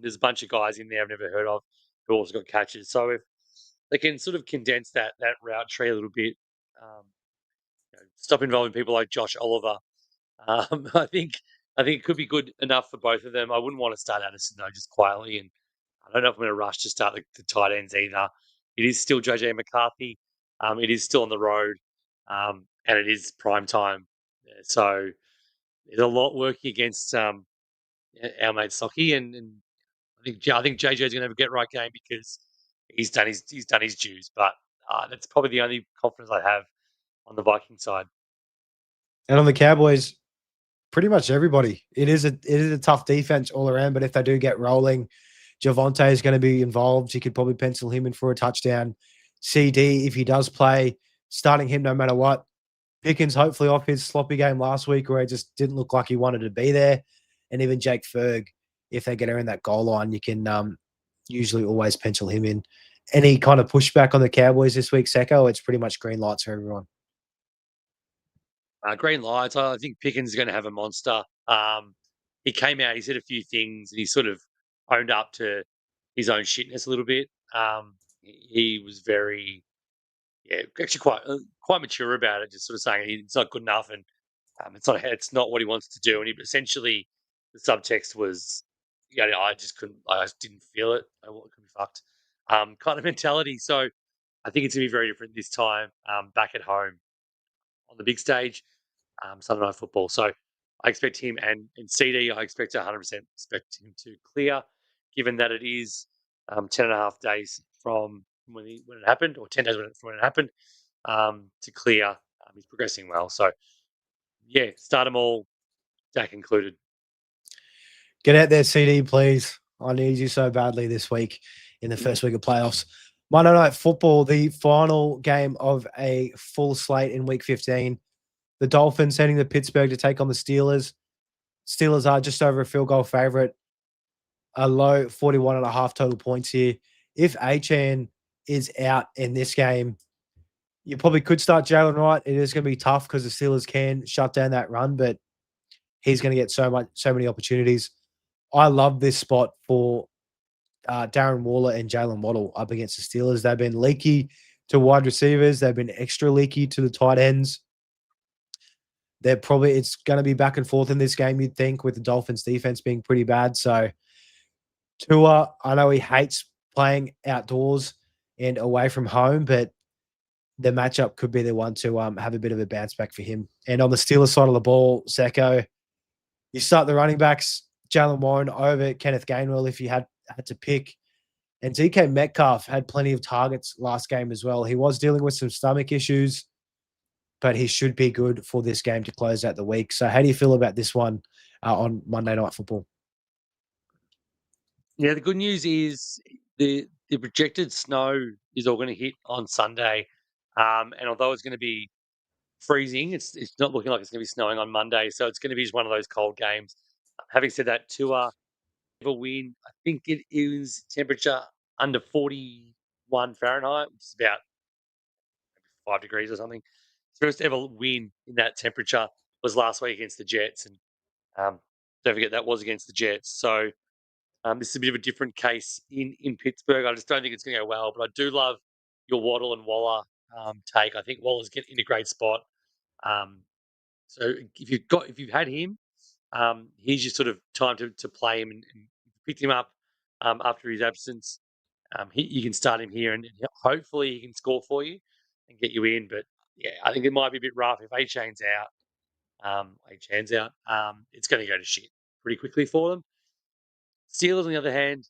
There's a bunch of guys in there I've never heard of who also got catches. So if they can sort of condense that route tree a little bit, stop involving people like Josh Oliver. I think it could be good enough for both of them. I wouldn't want to start Addison though, just quietly, and I don't know if I'm going to rush to start the tight ends either. It is still JJ McCarthy. It is still on the road, and it is prime time. So there's a lot working against our mate Socky, and I think JJ's going to have a get right game because he's done his dues. But that's probably the only confidence I have on the Viking side. And on the Cowboys, pretty much everybody. It is a tough defense all around, but if they do get rolling, Javonte is going to be involved. You could probably pencil him in for a touchdown. CD, if he does play, starting him no matter what. Pickens hopefully off his sloppy game last week where it just didn't look like he wanted to be there. And even Jake Ferg, if they get around that goal line, you can usually always pencil him in. Any kind of pushback on the Cowboys this week, Secko? It's pretty much green lights for everyone. Green lights. I think Pickens is going to have a monster. He came out, he said a few things, and he sort of owned up to his own shitness a little bit. He was very, actually quite mature about it, just sort of saying it's not good enough and it's not what he wants to do. And essentially, the subtext was, I just didn't feel it. I could be fucked, kind of mentality. So I think it's going to be very different this time, back at home on the big stage, Sunday Night Football. So I expect him and CD, I expect 100% expect him to clear, given that it is 10 and a half days from when it happened, or 10 days from when it happened, to clear. He's progressing well. So, start them all, Dak included. Get out there, CD, please. I need you so badly this week in the first week of playoffs. Monday Night Football, the final game of a full slate in Week 15. The Dolphins heading to Pittsburgh to take on the Steelers. Steelers are just over a field goal favorite. A low 41.5 total points here. If Achane is out in this game, you probably could start Jalen Wright. It is going to be tough because the Steelers can shut down that run, but he's going to get so many opportunities. I love this spot for Darren Waller and Jalen Waddle up against the Steelers. They've been leaky to wide receivers. They've been extra leaky to the tight ends. It's going to be back and forth in this game, you'd think, with the Dolphins defense being pretty bad. So Tua, I know he hates playing outdoors and away from home, but the matchup could be the one to have a bit of a bounce back for him. And on the Steelers side of the ball, Secko, you start the running backs, Jalen Warren over Kenneth Gainwell if you had to pick. And DK Metcalf had plenty of targets last game as well. He was dealing with some stomach issues, but he should be good for this game to close out the week. So how do you feel about this one on Monday Night Football? Yeah, the good news is the projected snow is all going to hit on Sunday. And although it's going to be freezing, it's not looking like it's going to be snowing on Monday. So it's going to be just one of those cold games. Having said that, Tua never win. I think it is temperature under 41 Fahrenheit, which is about 5 degrees or something. His first ever win in that temperature was last week against the Jets. And don't forget that was against the Jets. So this is a bit of a different case in Pittsburgh. I just don't think it's going to go well. But I do love your Waddle and Waller take. I think Waller's getting in a great spot. So if you've had him, here's your sort of time to play him and picked him up after his absence. You can start him here, and hopefully he can score for you and get you in. But I think it might be a bit rough if Achane's out. It's going to go to shit pretty quickly for them. Steelers, on the other hand,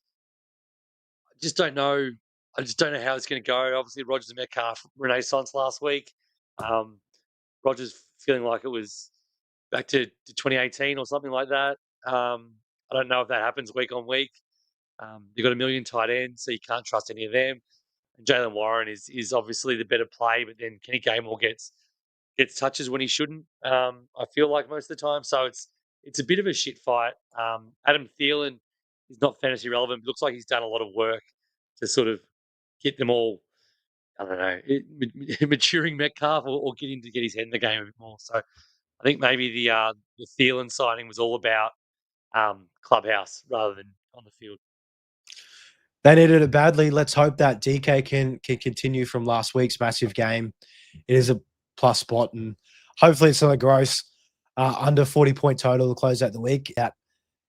I just don't know how it's going to go. Obviously, Rodgers and Metcalf renaissance last week. Rodgers feeling like it was back to 2018 or something like that. I don't know if that happens week on week. They've got a million tight ends, so you can't trust any of them. And Jalen Warren is obviously the better play, but then Kenny Gainwell gets touches when he shouldn't. I feel like most of the time, so it's a bit of a shit fight. Adam Thielen is not fantasy relevant. It looks like he's done a lot of work to sort of get them all, I don't know, maturing Metcalf or getting to get his head in the game a bit more. So I think maybe the Thielen signing was all about clubhouse rather than on the field. They needed it badly. Let's hope that DK can continue from last week's massive game. It is a plus spot, and hopefully it's not a gross under 40-point total to close out the week out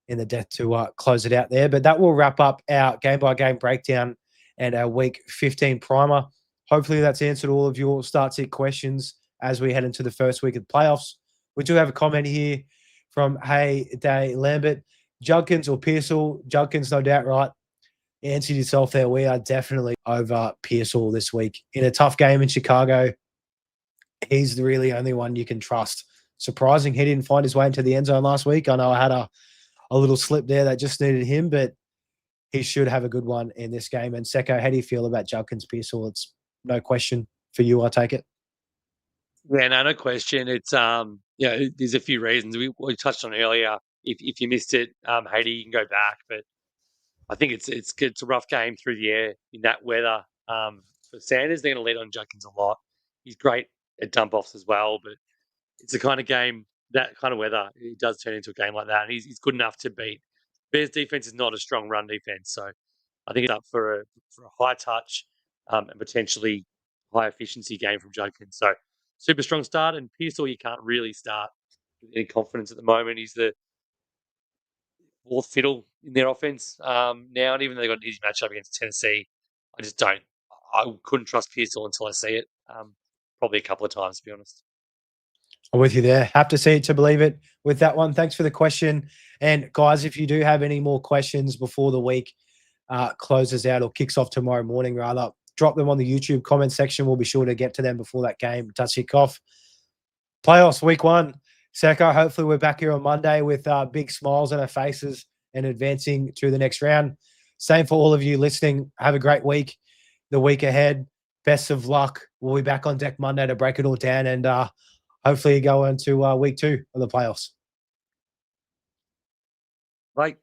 in the death to close it out there. But that will wrap up our game-by-game breakdown and our Week 15 primer. hopefully that's answered all of your start-sit questions as we head into the first week of the playoffs. We do have a comment here from Hey Day Lambert. Judkins or Pearsall? Judkins, no doubt, right? Answer yourself there. We are definitely over Pearsall this week. In a tough game in Chicago, he's the really only one you can trust. Surprising he didn't find his way into the end zone last week. I know I had a little slip there that just needed him, but he should have a good one in this game. And Secko, how do you feel about Judkins Pearsall? It's no question for you, I take it. Yeah, no question. It's there's a few reasons we touched on earlier. If you missed it, Haiti, you can go back. But I think it's a rough game through the air in that weather. For Sanders, they're going to lead on Judkins a lot. He's great at dump offs as well, but it's the kind of game, that kind of weather, it does turn into a game like that. And he's good enough to beat. Bears defense is not a strong run defense, so I think it's up for a high touch and potentially high efficiency game from Judkins. So super strong start, and Pearsall you can't really start with any confidence at the moment. He's the fourth fiddle in their offense now, and even though they got an easy matchup against Tennessee, I couldn't trust Pearsall until I see it. Probably a couple of times, to be honest. I'm with you there. Have to see it to believe it with that one. Thanks for the question. And guys, if you do have any more questions before the week closes out or kicks off tomorrow morning, rather, drop them on the YouTube comment section. We'll be sure to get to them before that game does kick off. Playoffs week 1. Secko, hopefully we're back here on Monday with big smiles on our faces and advancing to the next round. Same for all of you listening. Have a great week. The week ahead, best of luck. We'll be back on deck Monday to break it all down and hopefully go into week 2 of the playoffs. Right.